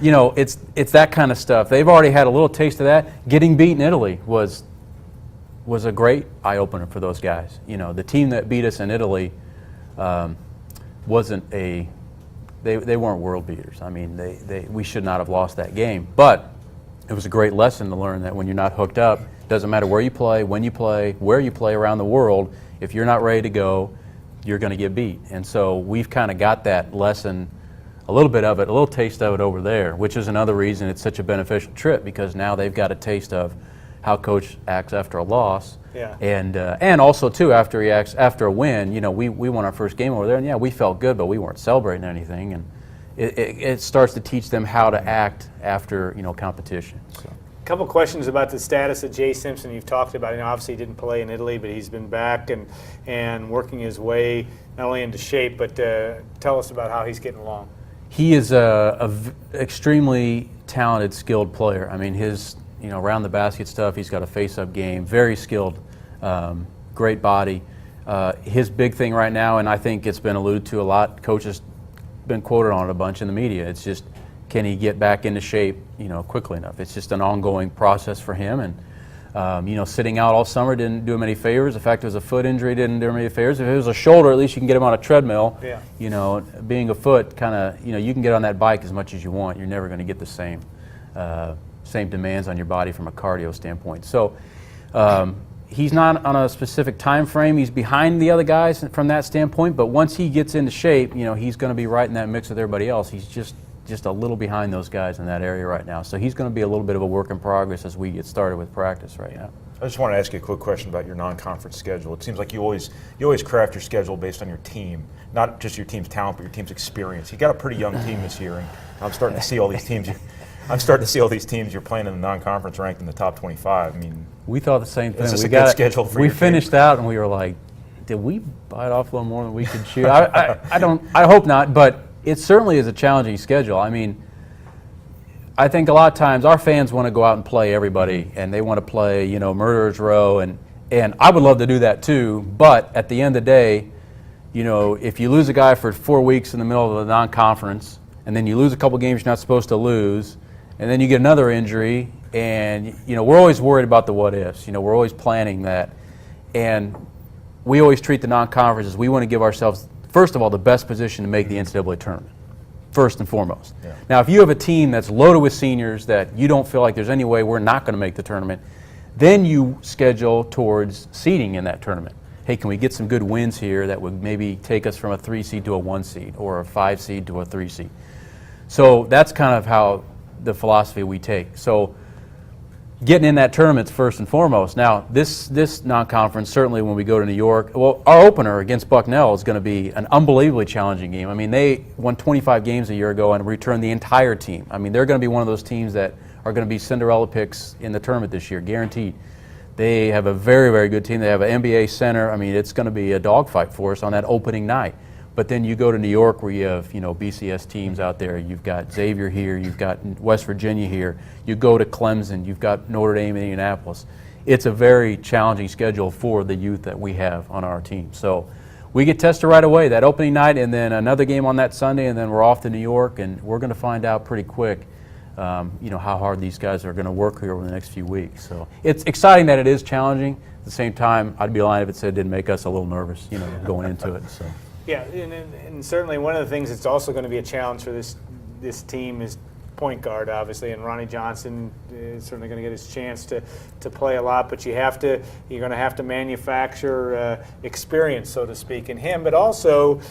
it's that kind of stuff. They've already had a little taste of that. Getting beat in Italy was a great eye opener for those guys. The team that beat us in Italy wasn't they weren't world beaters. I mean, we should not have lost that game. But it was a great lesson to learn that when you're not hooked up, it doesn't matter where you play, when you play, where you play around the world, if you're not ready to go, you're going to get beat. And so we've kind of got that lesson, a little bit of it, a little taste of it over there, which is another reason it's such a beneficial trip, because now they've got a taste of how coach acts after a loss. Yeah. And also too, after he acts after a win, we won our first game over there, and yeah, we felt good, but we weren't celebrating anything, and it starts to teach them how to act after competition. So. A couple questions about the status of Jay Simpson. You've talked about it. Obviously, he didn't play in Italy, but he's been back and working his way not only into shape, but tell us about how he's getting along. He is a extremely talented, skilled player. I mean, his around the basket stuff, he's got a face-up game, very skilled, great body. His big thing right now, and I think it's been alluded to a lot, coach has been quoted on it a bunch in the media, it's just, can he get back into shape, quickly enough? It's just an ongoing process for him, and sitting out all summer didn't do him any favors. The fact it was a foot injury didn't do him any favors. If it was a shoulder, at least you can get him on a treadmill. Yeah. Being a foot, kind of, you can get on that bike as much as you want. You're never going to get the same demands on your body from a cardio standpoint. So he's not on a specific time frame. He's behind the other guys from that standpoint, but once he gets into shape, he's going to be right in that mix with everybody else. He's just a little behind those guys in that area right now. So he's going to be a little bit of a work in progress as we get started with practice right now. I just want to ask you a quick question about your non-conference schedule. It seems like you always craft your schedule based on your team, not just your team's talent, but your team's experience. You got a pretty young team this year, and I'm starting to see all these teams. You're playing in the non-conference ranked in the top 25. I mean, we thought the same thing. Is this a good schedule for we your finished team? out and we were like, did we bite off a little more than we could chew? I hope not, but it certainly is a challenging schedule. I mean, I think a lot of times our fans want to go out and play everybody, and they want to play, Murderers Row, and I would love to do that too. But at the end of the day, if you lose a guy for 4 weeks in the middle of the non-conference, and then you lose a couple games you're not supposed to lose, and then you get another injury, and we're always worried about the what ifs. We're always planning that, and we always treat the non-conference as we want to give ourselves, first of all, the best position to make the NCAA tournament. First and foremost. Yeah. Now, if you have a team that's loaded with seniors that you don't feel like there's any way we're not going to make the tournament, then you schedule towards seeding in that tournament. Hey, can we get some good wins here that would maybe take us from a 3 seed to a 1 seed or a 5 seed to a 3 seed? So that's kind of how the philosophy we take. So getting in that tournament's first and foremost. Now, this non-conference, certainly when we go to New York, well, our opener against Bucknell is going to be an unbelievably challenging game. I mean, they won 25 games a year ago and returned the entire team. I mean, they're going to be one of those teams that are going to be Cinderella picks in the tournament this year, guaranteed. They have a very, very good team. They have an NBA center. I mean, it's going to be a dogfight for us on that opening night. But then you go to New York where you have, BCS teams out there. You've got Xavier here. You've got West Virginia here. You go to Clemson. You've got Notre Dame and Indianapolis. It's a very challenging schedule for the youth that we have on our team. So we get tested right away, that opening night, and then another game on that Sunday, and then we're off to New York, and we're going to find out pretty quick, how hard these guys are going to work here over the next few weeks. So it's exciting that it is challenging. At the same time, I'd be lying if it said it didn't make us a little nervous, going into it. So. Yeah, and certainly one of the things that's also going to be a challenge for this team is point guard, obviously, and Ronnie Johnson is certainly going to get his chance to play a lot. But you're going to have to manufacture experience, so to speak, in him, but also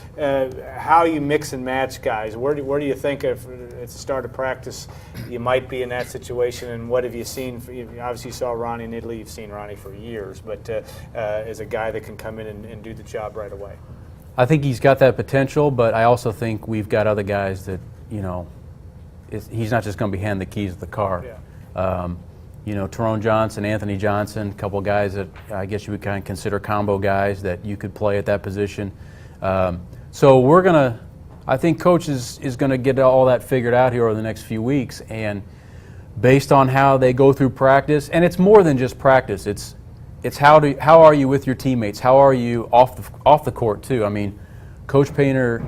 how you mix and match guys. Where do you think at the start of practice you might be in that situation, and what have you seen? Obviously, you saw Ronnie in Italy. You've seen Ronnie for years, but as a guy that can come in and do the job right away. I think he's got that potential, but I also think we've got other guys that, he's not just going to be handed the keys of the car. Yeah. Tyrone Johnson, Anthony Johnson, a couple guys that I guess you would kind of consider combo guys that you could play at that position. So I think Coach is going to get all that figured out here over the next few weeks, and based on how they go through practice, and it's more than just practice, it's how are you with your teammates? How are you off the court too? I mean, Coach Painter,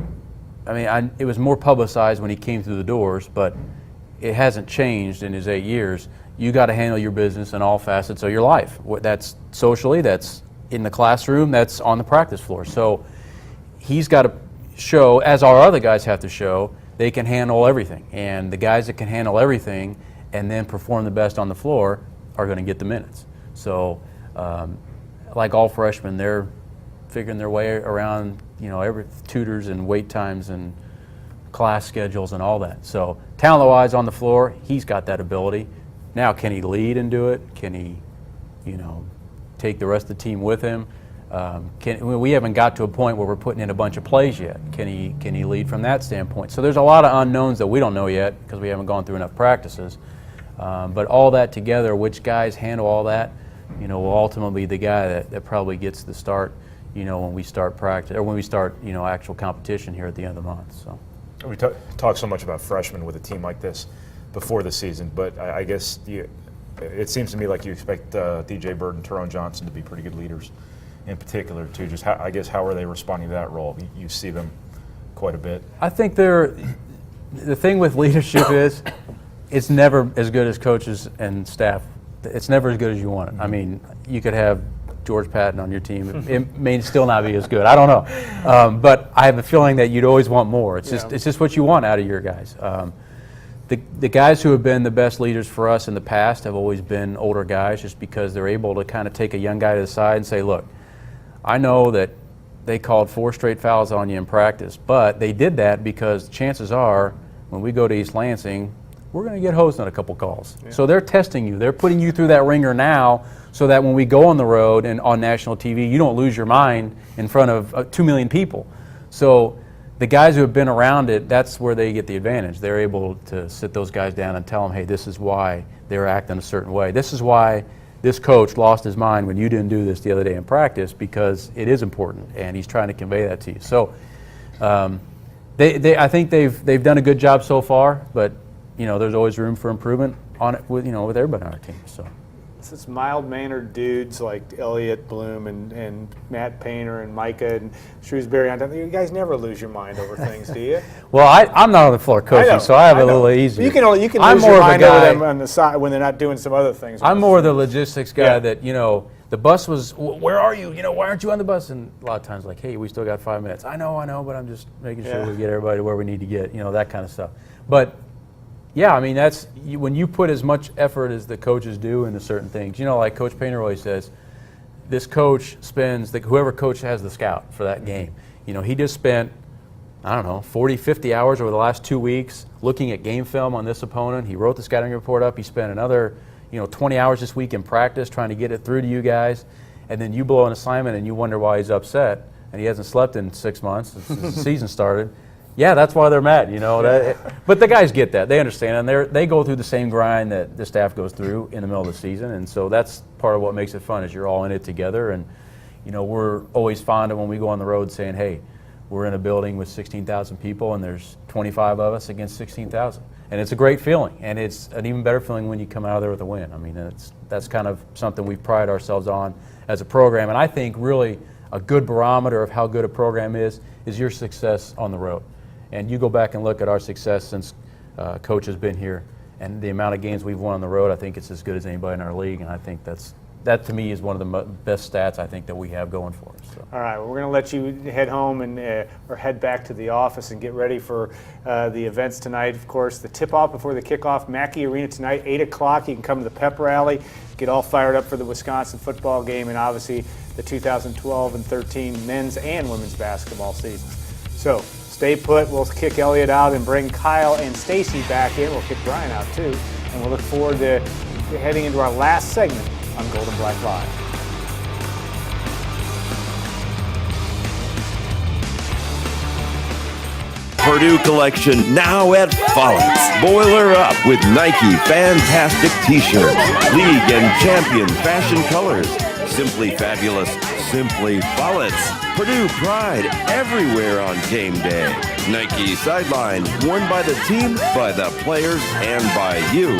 I mean, it was more publicized when he came through the doors, but it hasn't changed in his 8 years. You got to handle your business in all facets of your life. That's socially, that's in the classroom, that's on the practice floor. So he's got to show, as our other guys have to show, they can handle everything. And the guys that can handle everything and then perform the best on the floor are going to get the minutes. So like all freshmen, they're figuring their way around, every tutors and wait times and class schedules and all that. So talent-wise on the floor, he's got that ability. Now, can he lead and do it? Can he, take the rest of the team with him? We haven't got to a point where we're putting in a bunch of plays yet. Can he lead from that standpoint? So there's a lot of unknowns that we don't know yet because we haven't gone through enough practices. But all that together, which guys handle all that, will ultimately be the guy that probably gets the start, when we start practice or when we start, actual competition here at the end of the month. So We talk so much about freshmen with a team like this before the season, but I guess it seems to me like you expect DJ Bird and Tyrone Johnson to be pretty good leaders in particular, too. Just how are they responding to that role? You see them quite a bit. I think the thing with leadership is it's never as good as coaches and staff. It's never as good as you want it. I mean, you could have George Patton on your team. It may still not be as good. I don't know. But I have a feeling that you'd always want more. It's just what you want out of your guys. The guys who have been the best leaders for us in the past have always been older guys just because they're able to kind of take a young guy to the side and say, look, I know that they called 4 straight fouls on you in practice, but they did that because chances are when we go to East Lansing, we're going to get hosed on a couple calls. Yeah. So they're testing you. They're putting you through that ringer now so that when we go on the road and on national TV, you don't lose your mind in front of 2 million people. So the guys who have been around it, that's where they get the advantage. They're able to sit those guys down and tell them, hey, this is why they're acting a certain way. This is why this coach lost his mind when you didn't do this the other day in practice, because it is important, and he's trying to convey that to you. So I think they've done a good job so far, but there's always room for improvement on it with everybody on our team. So. It's mild-mannered dudes like Elliott Bloom and Matt Painter and Micah and Shrewsbury. You guys never lose your mind over things, do you? Well, I'm not on the floor coaching, so I have a little easier. You can lose your mind over them on the side when they're not doing some other things. I'm more the logistics guy that, the bus was, where are you? Why aren't you on the bus? And a lot of times like, hey, we still got 5 minutes. I know, but I'm just making sure we get everybody to where we need to get, that kind of stuff. But yeah, I mean, that's when you put as much effort as the coaches do into certain things. Like Coach Painter always says, this coach spends, whoever coach has the scout for that game. He just spent, 40, 50 hours over the last 2 weeks looking at game film on this opponent. He wrote the scouting report up. He spent another, 20 hours this week in practice trying to get it through to you guys. And then you blow an assignment and you wonder why he's upset and he hasn't slept in 6 months since the season started. Yeah, that's why they're mad, but the guys get that. They understand, and they go through the same grind that the staff goes through in the middle of the season, and so that's part of what makes it fun is you're all in it together. And, we're always fond of when we go on the road saying, hey, we're in a building with 16,000 people, and there's 25 of us against 16,000. And it's a great feeling, and it's an even better feeling when you come out of there with a win. I mean, that's kind of something we pride ourselves on as a program, and I think really a good barometer of how good a program is your success on the road. And you go back and look at our success since Coach has been here, and the amount of games we've won on the road, I think it's as good as anybody in our league, and I think that to me is one of the best stats I think that we have going for us. So. All right, well, we're going to let you head home and or head back to the office and get ready for the events tonight. Of course, the tip-off before the kickoff, Mackey Arena tonight, 8 o'clock. You can come to the pep rally, get all fired up for the Wisconsin football game, and obviously the 2012 and 13 men's and women's basketball seasons. So. Stay put. We'll kick Elliott out and bring Kyle and Stacy back in. We'll kick Brian out too. And we'll look forward to heading into our last segment on Gold and Black Live. Purdue collection now at Follett's. Boiler up with Nike Fantastic T-shirts. League and champion fashion colors. Simply fabulous. Simply Follett's. Purdue pride everywhere on game day. Nike sideline, worn by the team, by the players, and by you.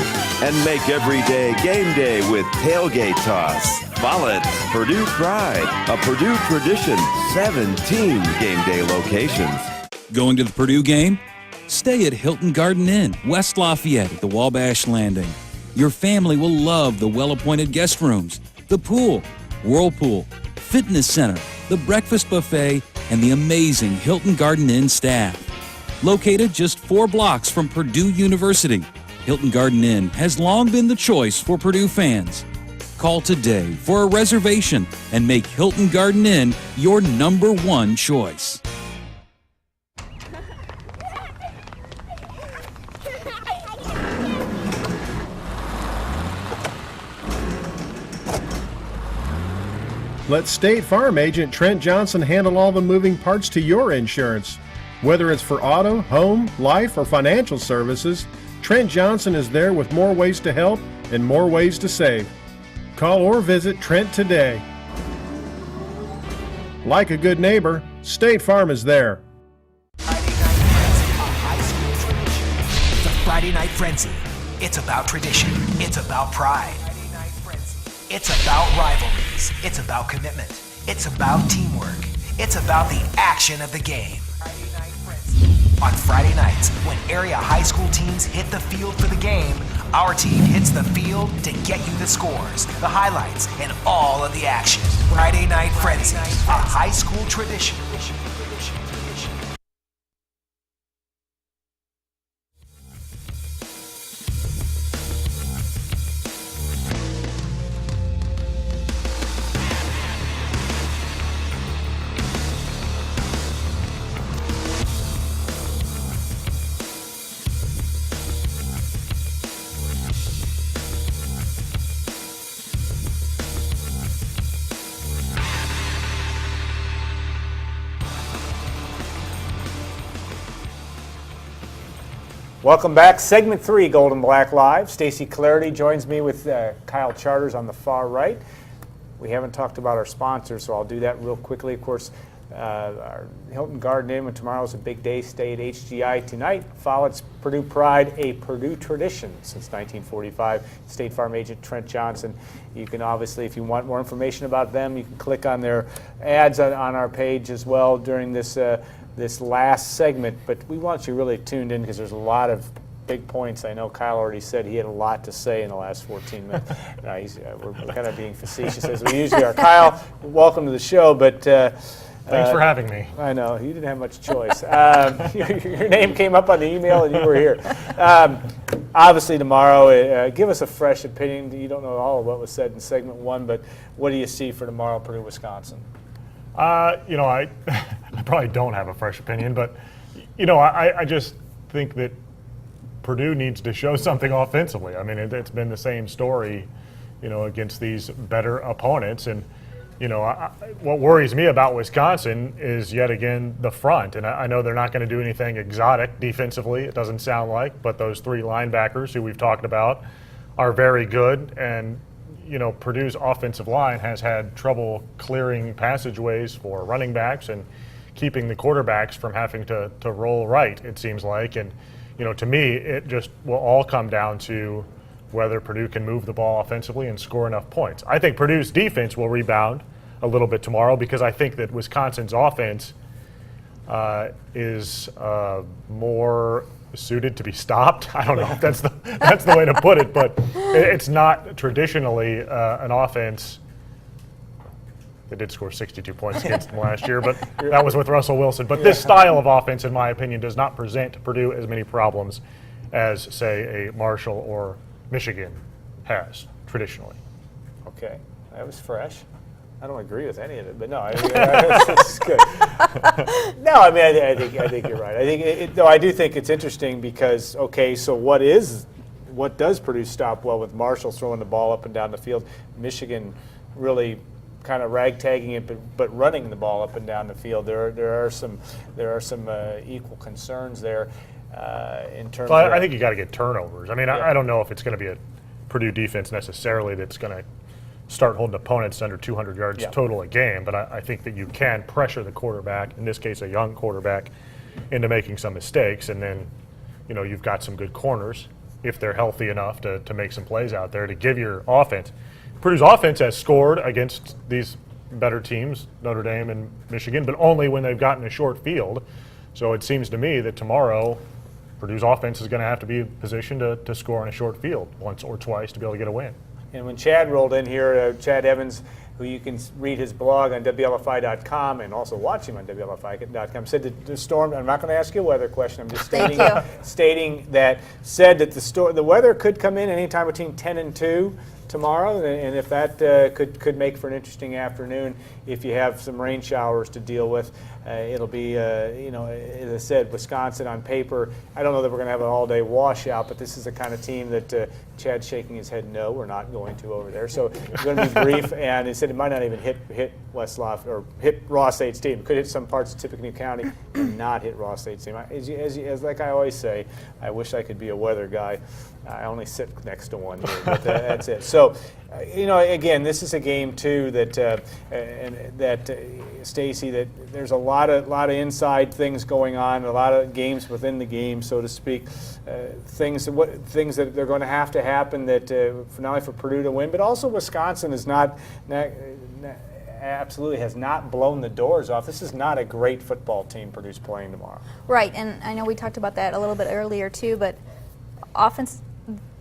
And make every day game day with Tailgate Toss. Follett's Purdue Pride, a Purdue tradition, 17 game day locations. Going to the Purdue game? Stay at Hilton Garden Inn, West Lafayette at the Wabash Landing. Your family will love the well-appointed guest rooms, the pool, whirlpool, fitness center, the breakfast buffet, and the amazing Hilton Garden Inn staff. Located just 4 blocks from Purdue University, Hilton Garden Inn has long been the choice for Purdue fans. Call today for a reservation and make Hilton Garden Inn your #1 choice. Let State Farm agent Trent Johnson handle all the moving parts to your insurance. Whether it's for auto, home, life, or financial services, Trent Johnson is there with more ways to help and more ways to save. Call or visit Trent today. Like a good neighbor, State Farm is there. Friday Night Frenzy. It's about tradition. It's about pride. It's about rivalries. It's about commitment. It's about teamwork. It's about the action of the game. On Friday nights, when area high school teams hit the field for the game, our team hits the field to get you the scores, the highlights, and all of the action. Friday Night Frenzy, a high school tradition. Welcome back. Segment 3, Gold and Black Live. Stacy Clarity joins me with Kyle Charters on the far right. We haven't talked about our sponsors, so I'll do that real quickly. Of course, our Hilton Garden Inn, when tomorrow's a big day, stay at HGI tonight. Follett's Purdue Pride, a Purdue tradition since 1945. State Farm agent Trent Johnson. You can obviously, if you want more information about them, you can click on their ads on our page as well during this this last segment, but we want you really tuned in because there's a lot of big points. I know Kyle already said he had a lot to say in the last 14 minutes. We're kind of being facetious as we usually are. Kyle, welcome to the show, but thanks for having me. I know, you didn't have much choice. Your name came up on the email and you were here. Obviously tomorrow, give us a fresh opinion. You don't know all of what was said in segment 1, but what do you see for tomorrow, Purdue, Wisconsin? I probably don't have a fresh opinion, but, I just think that Purdue needs to show something offensively. I mean, it's been the same story, against these better opponents. And, what worries me about Wisconsin is yet again the front. And I know they're not going to do anything exotic defensively, it doesn't sound like, but those 3 linebackers who we've talked about are very good. And Purdue's offensive line has had trouble clearing passageways for running backs and keeping the quarterbacks from having to roll right, it seems like. And, to me, it just will all come down to whether Purdue can move the ball offensively and score enough points. I think Purdue's defense will rebound a little bit tomorrow because I think that Wisconsin's offense is more suited to be stopped. I don't know if that's the way to put it, but it's not traditionally an offense. They did score 62 points against them last year, but that was with Russell Wilson. But this style of offense, in my opinion, does not present Purdue as many problems as, say, a Marshall or Michigan has traditionally. Okay, that was fresh. I don't agree with any of it, but no, it's good. No, I mean, I think you're right. I think, I do think it's interesting because, okay, so what does Purdue stop well with Marshall throwing the ball up and down the field? Michigan really kind of ragtagging it, but running the ball up and down the field. There are some equal concerns there in terms. Well, I think you got to get turnovers. I mean, I don't know if it's going to be a Purdue defense necessarily that's going to start holding opponents under 200 yards total a game, but I think that you can pressure the quarterback, in this case a young quarterback, into making some mistakes, and then you've got some good corners if they're healthy enough to make some plays out there to give your offense. Purdue's offense has scored against these better teams, Notre Dame and Michigan, but only when they've gotten a short field. So it seems to me that tomorrow Purdue's offense is going to have to be positioned to score in a short field once or twice to be able to get a win. And when Chad rolled in here, Chad Evans, who you can read his blog on WLFI.com and also watch him on WLFI.com, said that the storm, I'm not going to ask you a weather question, I'm just stating that the weather could come in anytime between 10 and 2 tomorrow, and if that could make for an interesting afternoon if you have some rain showers to deal with. It'll be, as I said, Wisconsin on paper. I don't know that we're going to have an all-day washout, but this is the kind of team that Chad's shaking his head no, we're not going to over there. So it's going to be brief, and he said it might not even hit West Lafayette or hit Ross State's team. It could hit some parts of Tippecanoe County and not hit Ross State's team. As like I always say, I wish I could be a weather guy. I only sit next to one here, but that's it. So, again, this is a game too that Stacy, that there's a lot of inside things going on, a lot of games within the game, so to speak. Things that they're going to have to happen that not only for Purdue to win, but also Wisconsin is absolutely has not blown the doors off. This is not a great football team Purdue's playing tomorrow. Right, and I know we talked about that a little bit earlier too, but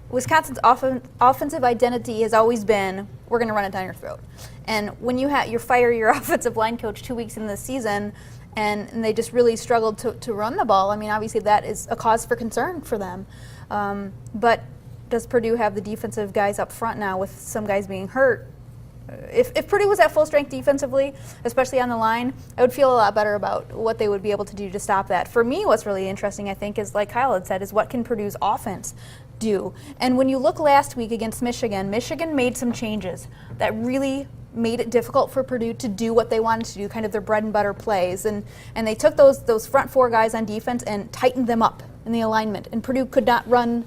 Wisconsin's offensive identity has always been, we're going to run it down your throat. And when you fire your offensive line coach 2 weeks into the season and they just really struggled to run the ball, I mean, obviously that is a cause for concern for them. But does Purdue have the defensive guys up front now with some guys being hurt? If Purdue was at full strength defensively, especially on the line, I would feel a lot better about what they would be able to do to stop that. For me, what's really interesting, I think, is like Kyle had said, is what can Purdue's offense do? And when you look last week against Michigan made some changes that really made it difficult for Purdue to do what they wanted to do, kind of their bread and butter plays. And they took those front four guys on defense and tightened them up in the alignment. And Purdue could not run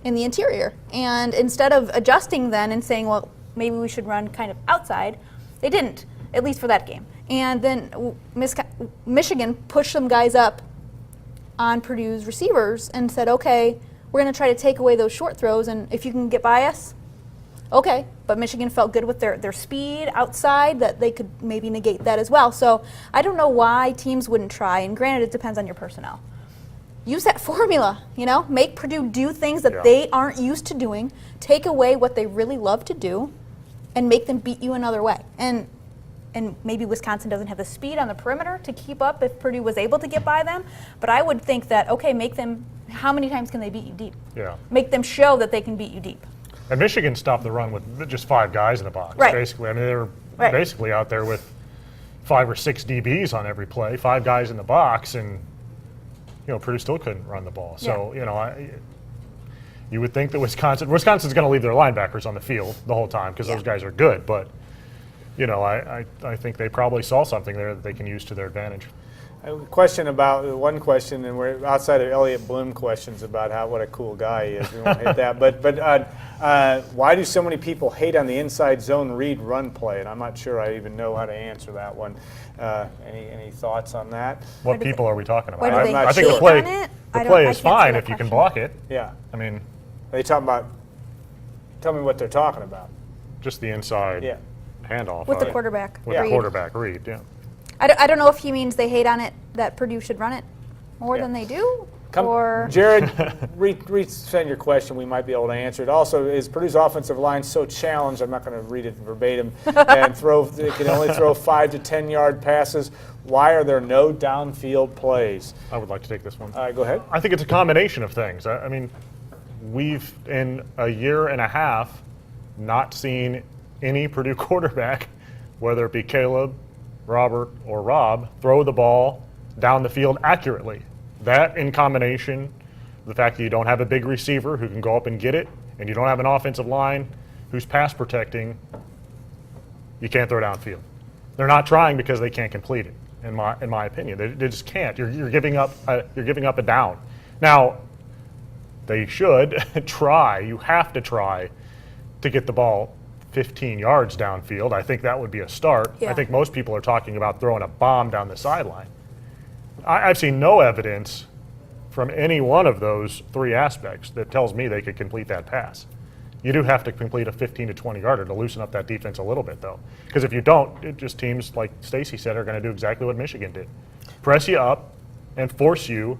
in the interior. And instead of adjusting then and saying, well, maybe we should run kind of outside, they didn't, at least for that game. And then Michigan pushed some guys up on Purdue's receivers and said, okay, we're going to try to take away those short throws, and if you can get by us, okay. But Michigan felt good with their speed outside that they could maybe negate that as well. So I don't know why teams wouldn't try, and granted, it depends on your personnel. Use that formula, make Purdue do things that they aren't used to doing, take away what they really love to do, and make them beat you another way. And maybe Wisconsin doesn't have the speed on the perimeter to keep up if Purdue was able to get by them. But I would think that, okay, make them, how many times can they beat you deep? Yeah. Make them show that they can beat you deep. And Michigan stopped the run with just 5 guys in the box, basically. I mean, they were basically out there with 5 or 6 DBs on every play, 5 guys in the box, and, Purdue still couldn't run the ball. So, you would think that Wisconsin's going to leave their linebackers on the field the whole time because those guys are good. But, I think they probably saw something there that they can use to their advantage. One question, and we're outside of Elliott Bloom questions about what a cool guy he is. We won't hit that. But why do so many people hate on the inside zone read run play? And I'm not sure I even know how to answer that one. Any thoughts on that? What people are we talking about? I think the play is fine if you can block it. Yeah. I mean, are they talking about? Tell me what they're talking about. Just the inside handoff with the quarterback. With the quarterback read. Yeah. I don't know if he means they hate on it that Purdue should run it more than they do. Jared, resend your question. We might be able to answer it. Also, is Purdue's offensive line so challenged? I'm not going to read it verbatim. And they can only throw 5 to 10 yard passes. Why are there no downfield plays? I would like to take this one. All right, go ahead. I think it's a combination of things. I mean, we've in a year and a half not seen any Purdue quarterback, whether it be Caleb, Robert, or Rob, throw the ball down the field accurately. That in combination, the fact that you don't have a big receiver who can go up and get it, and you don't have an offensive line who's pass protecting, you can't throw downfield. They're not trying because they can't complete it, in my opinion. They just can't. You're giving up a down. Now, they should try. You have to try to get the ball 15 yards downfield. I think that would be a start. Yeah. I think most people are talking about throwing a bomb down the sideline. I've seen no evidence from any one of those 3 aspects that tells me they could complete that pass. You do have to complete a 15 to 20 yarder to loosen up that defense a little bit, though. Because if you don't, it just teams like Stacy said are going to do exactly what Michigan did. Press you up and force you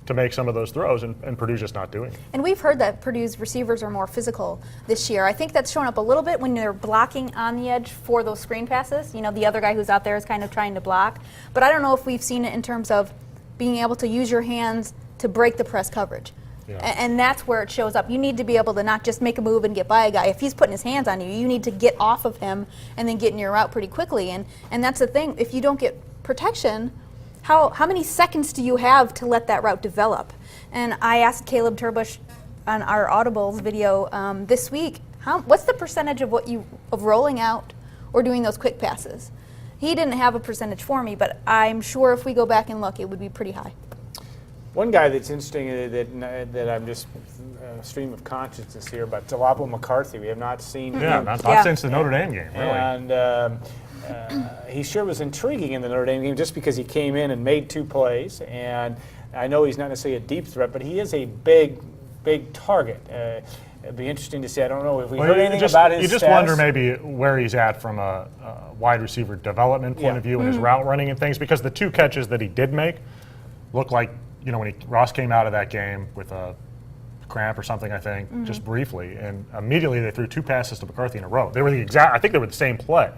to make some of those throws, and Purdue's just not doing it. And we've heard that Purdue's receivers are more physical this year. I think that's shown up a little bit when they're blocking on the edge for those screen passes. You know, the other guy who's out there is kind of trying to block. But I don't know if we've seen it in terms of being able to use your hands to break the press coverage. Yeah. And that's where it shows up. You need to be able to not just make a move and get by a guy. If he's putting his hands on you, you need to get off of him and then get in your route pretty quickly. And that's the thing. If you don't get protection, how many seconds do you have to let that route develop? And I asked Caleb Turbush on our Audibles video this week, what's the percentage of rolling out or doing those quick passes? He didn't have a percentage for me, but I'm sure if we go back and look, it would be pretty high. One guy that's interesting that I'm just stream of consciousness here, but Delapo McCarthy. We have not seen him. Not since the Notre Dame game, really. And he sure was intriguing in the Notre Dame game just because he came in and made 2 plays. And I know he's not necessarily a deep threat, but he is a big target. It'd be interesting to see. I don't know if we heard anything about his You just status. wonder maybe where he's at from a wide receiver development point of view and his route running and things, because the 2 catches that he did make looked like, you know, when Ross came out of that game with a cramp or something, I think, just briefly, and immediately they threw 2 passes to McCarthy in a row. They were I think they were the same play,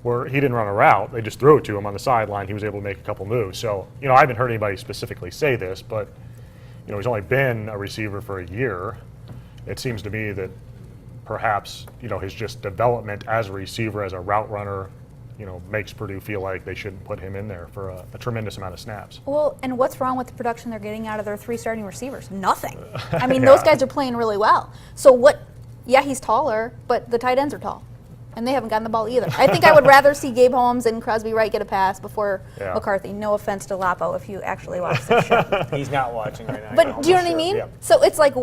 where he didn't run a route, they just threw it to him on the sideline. He was able to make a couple moves. So, you know, I haven't heard anybody specifically say this, but, you know, he's only been a receiver for a year. It seems to me that perhaps, you know, his just development as a receiver, as a route runner, you know, makes Purdue feel like they shouldn't put him in there for a tremendous amount of snaps. Well, and what's wrong with the production they're getting out of their 3 starting receivers? Nothing. I mean, those guys are playing really well. So he's taller, but the tight ends are tall. And they haven't gotten the ball either. I think I would rather see Gabe Holmes and Crosby Wright get a pass before McCarthy. No offense to Lapo if you actually watch this show. He's not watching right now. But do you know what I mean? Yeah. So it's like,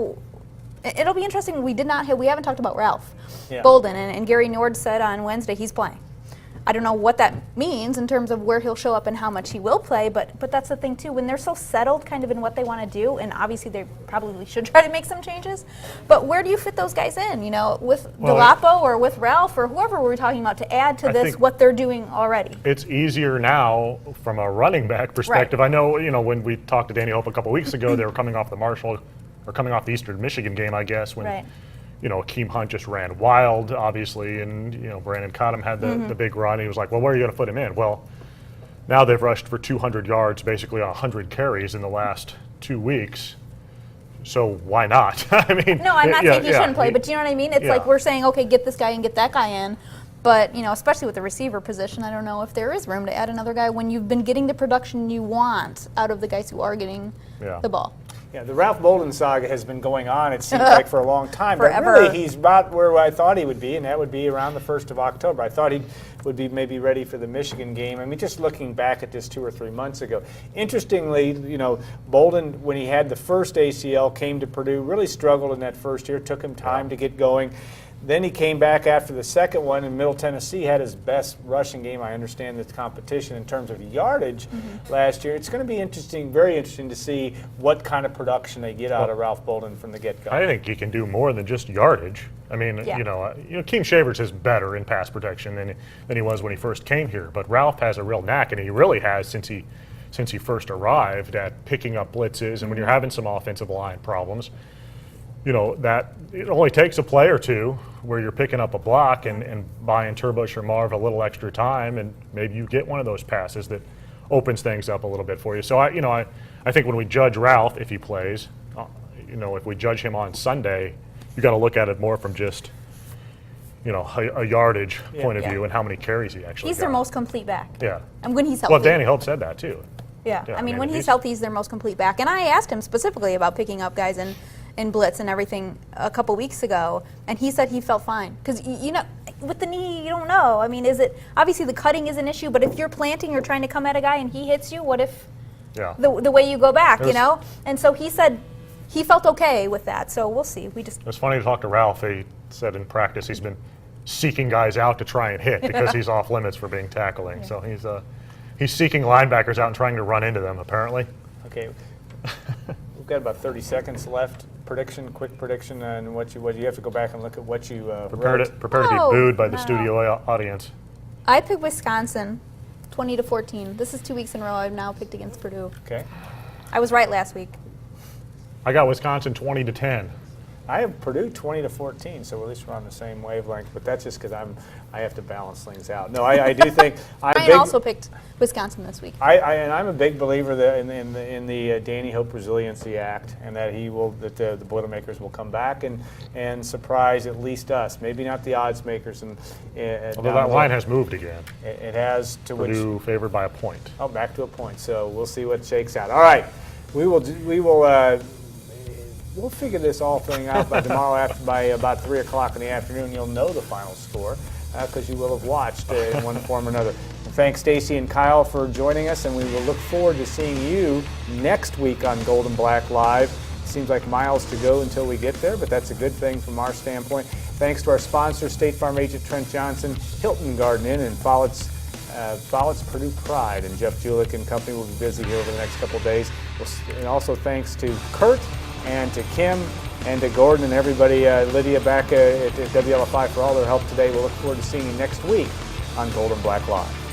it'll be interesting. We haven't talked about Ralph Yeah. Bolden, and Gary Nord said on Wednesday he's playing. I don't know what that means in terms of where he'll show up and how much he will play, but that's the thing too. When they're so settled kind of in what they want to do, and obviously they probably should try to make some changes, but where do you fit those guys in, you know, with Delapo or with Ralph or whoever we're talking about to add to this what they're doing already? It's easier now from a running back perspective. Right. I know, you know, when we talked to Danny Hope a couple weeks ago, they were coming off the Eastern Michigan game, I guess, when you know, Akeem Hunt just ran wild, obviously, and, you know, Brandon Cottom had the big run. He was like, well, where are you going to put him in? Well, now they've rushed for 200 yards, basically 100 carries in the last 2 weeks. So why not? I mean, no, I'm not saying he shouldn't play, but do you know what I mean? It's like we're saying, okay, get this guy and get that guy in. But, you know, especially with the receiver position, I don't know if there is room to add another guy when you've been getting the production you want out of the guys who are getting the ball. Yeah, the Ralph Bolden saga has been going on, it seems like, for a long time. Forever. But really, he's about where I thought he would be, and that would be around the 1st of October. I thought he would be maybe ready for the Michigan game. I mean, just looking back at this 2 or 3 months ago. Interestingly, you know, Bolden, when he had the first ACL, came to Purdue, really struggled in that first year, took him time to get going. Then he came back after the second one in Middle Tennessee, had his best rushing game. I understand the competition in terms of yardage last year. It's going to be interesting, very interesting to see what kind of production they get out of Ralph Bolden from the get-go. I think he can do more than just yardage. I mean, you know, Keem Shavers is better in pass protection than he was when he first came here. But Ralph has a real knack, and he really has since he first arrived, at picking up blitzes. And when you're having some offensive line problems, you know, that it only takes a play or two where you're picking up a block and buying Turbush or Marv a little extra time, and maybe you get one of those passes that opens things up a little bit for you. So I think when we judge Ralph, if he plays, you know, if we judge him on Sunday, you got to look at it more from just, you know, a yardage point of view and how many carries he actually He's got. their most complete back. Yeah. And when he's healthy. Well, Danny Hope said that too. Yeah. I mean, when he's healthy, he's their most complete back. And I asked him specifically about picking up guys in blitz and everything a couple weeks ago, and he said he felt fine. Because, you know, with the knee, you don't know. I mean, obviously the cutting is an issue, but if you're planting or trying to come at a guy and he hits you, what if the way you go back, you know? And so he said he felt okay with that, so we'll see. It was funny to talk to Ralph. He said in practice he's been seeking guys out to try and hit because he's off limits for being tackling. So he's seeking linebackers out and trying to run into them, apparently. Okay. We've got about 30 seconds left. quick prediction on what you have to go back and look at what you Prepare wrote. to be Oh, booed by the no. studio audience. I picked Wisconsin, 20-14. This is 2 weeks in a row I've now picked against Purdue. Okay. I was right last week. I got Wisconsin 20-10. I have Purdue 20-14, so at least we're on the same wavelength. But that's just because I have to balance things out. No, I do think Ryan also picked Wisconsin this week. and I'm a big believer that in the Danny Hope Resiliency Act, and that the Boilermakers will come back and surprise at least us. Maybe not the odds makers. Although that line has moved again. It has to Purdue favored by a point. Oh, back to a point. So we'll see what shakes out. All right, we'll figure this all thing out by tomorrow by about 3 o'clock in the afternoon. You'll know the final score because you will have watched in one form or another. And thanks, Stacy and Kyle, for joining us, and we will look forward to seeing you next week on Gold and Black Live. Seems like miles to go until we get there, but that's a good thing from our standpoint. Thanks to our sponsor, State Farm agent Trent Johnson, Hilton Garden Inn, and Follett's Purdue Pride, and Jeff Julick and company will be busy here over the next couple of days. And also thanks to Kurt and to Kim and to Gordon and everybody, Lydia back at WLFI for all their help today. We'll look forward to seeing you next week on Gold and Black Live.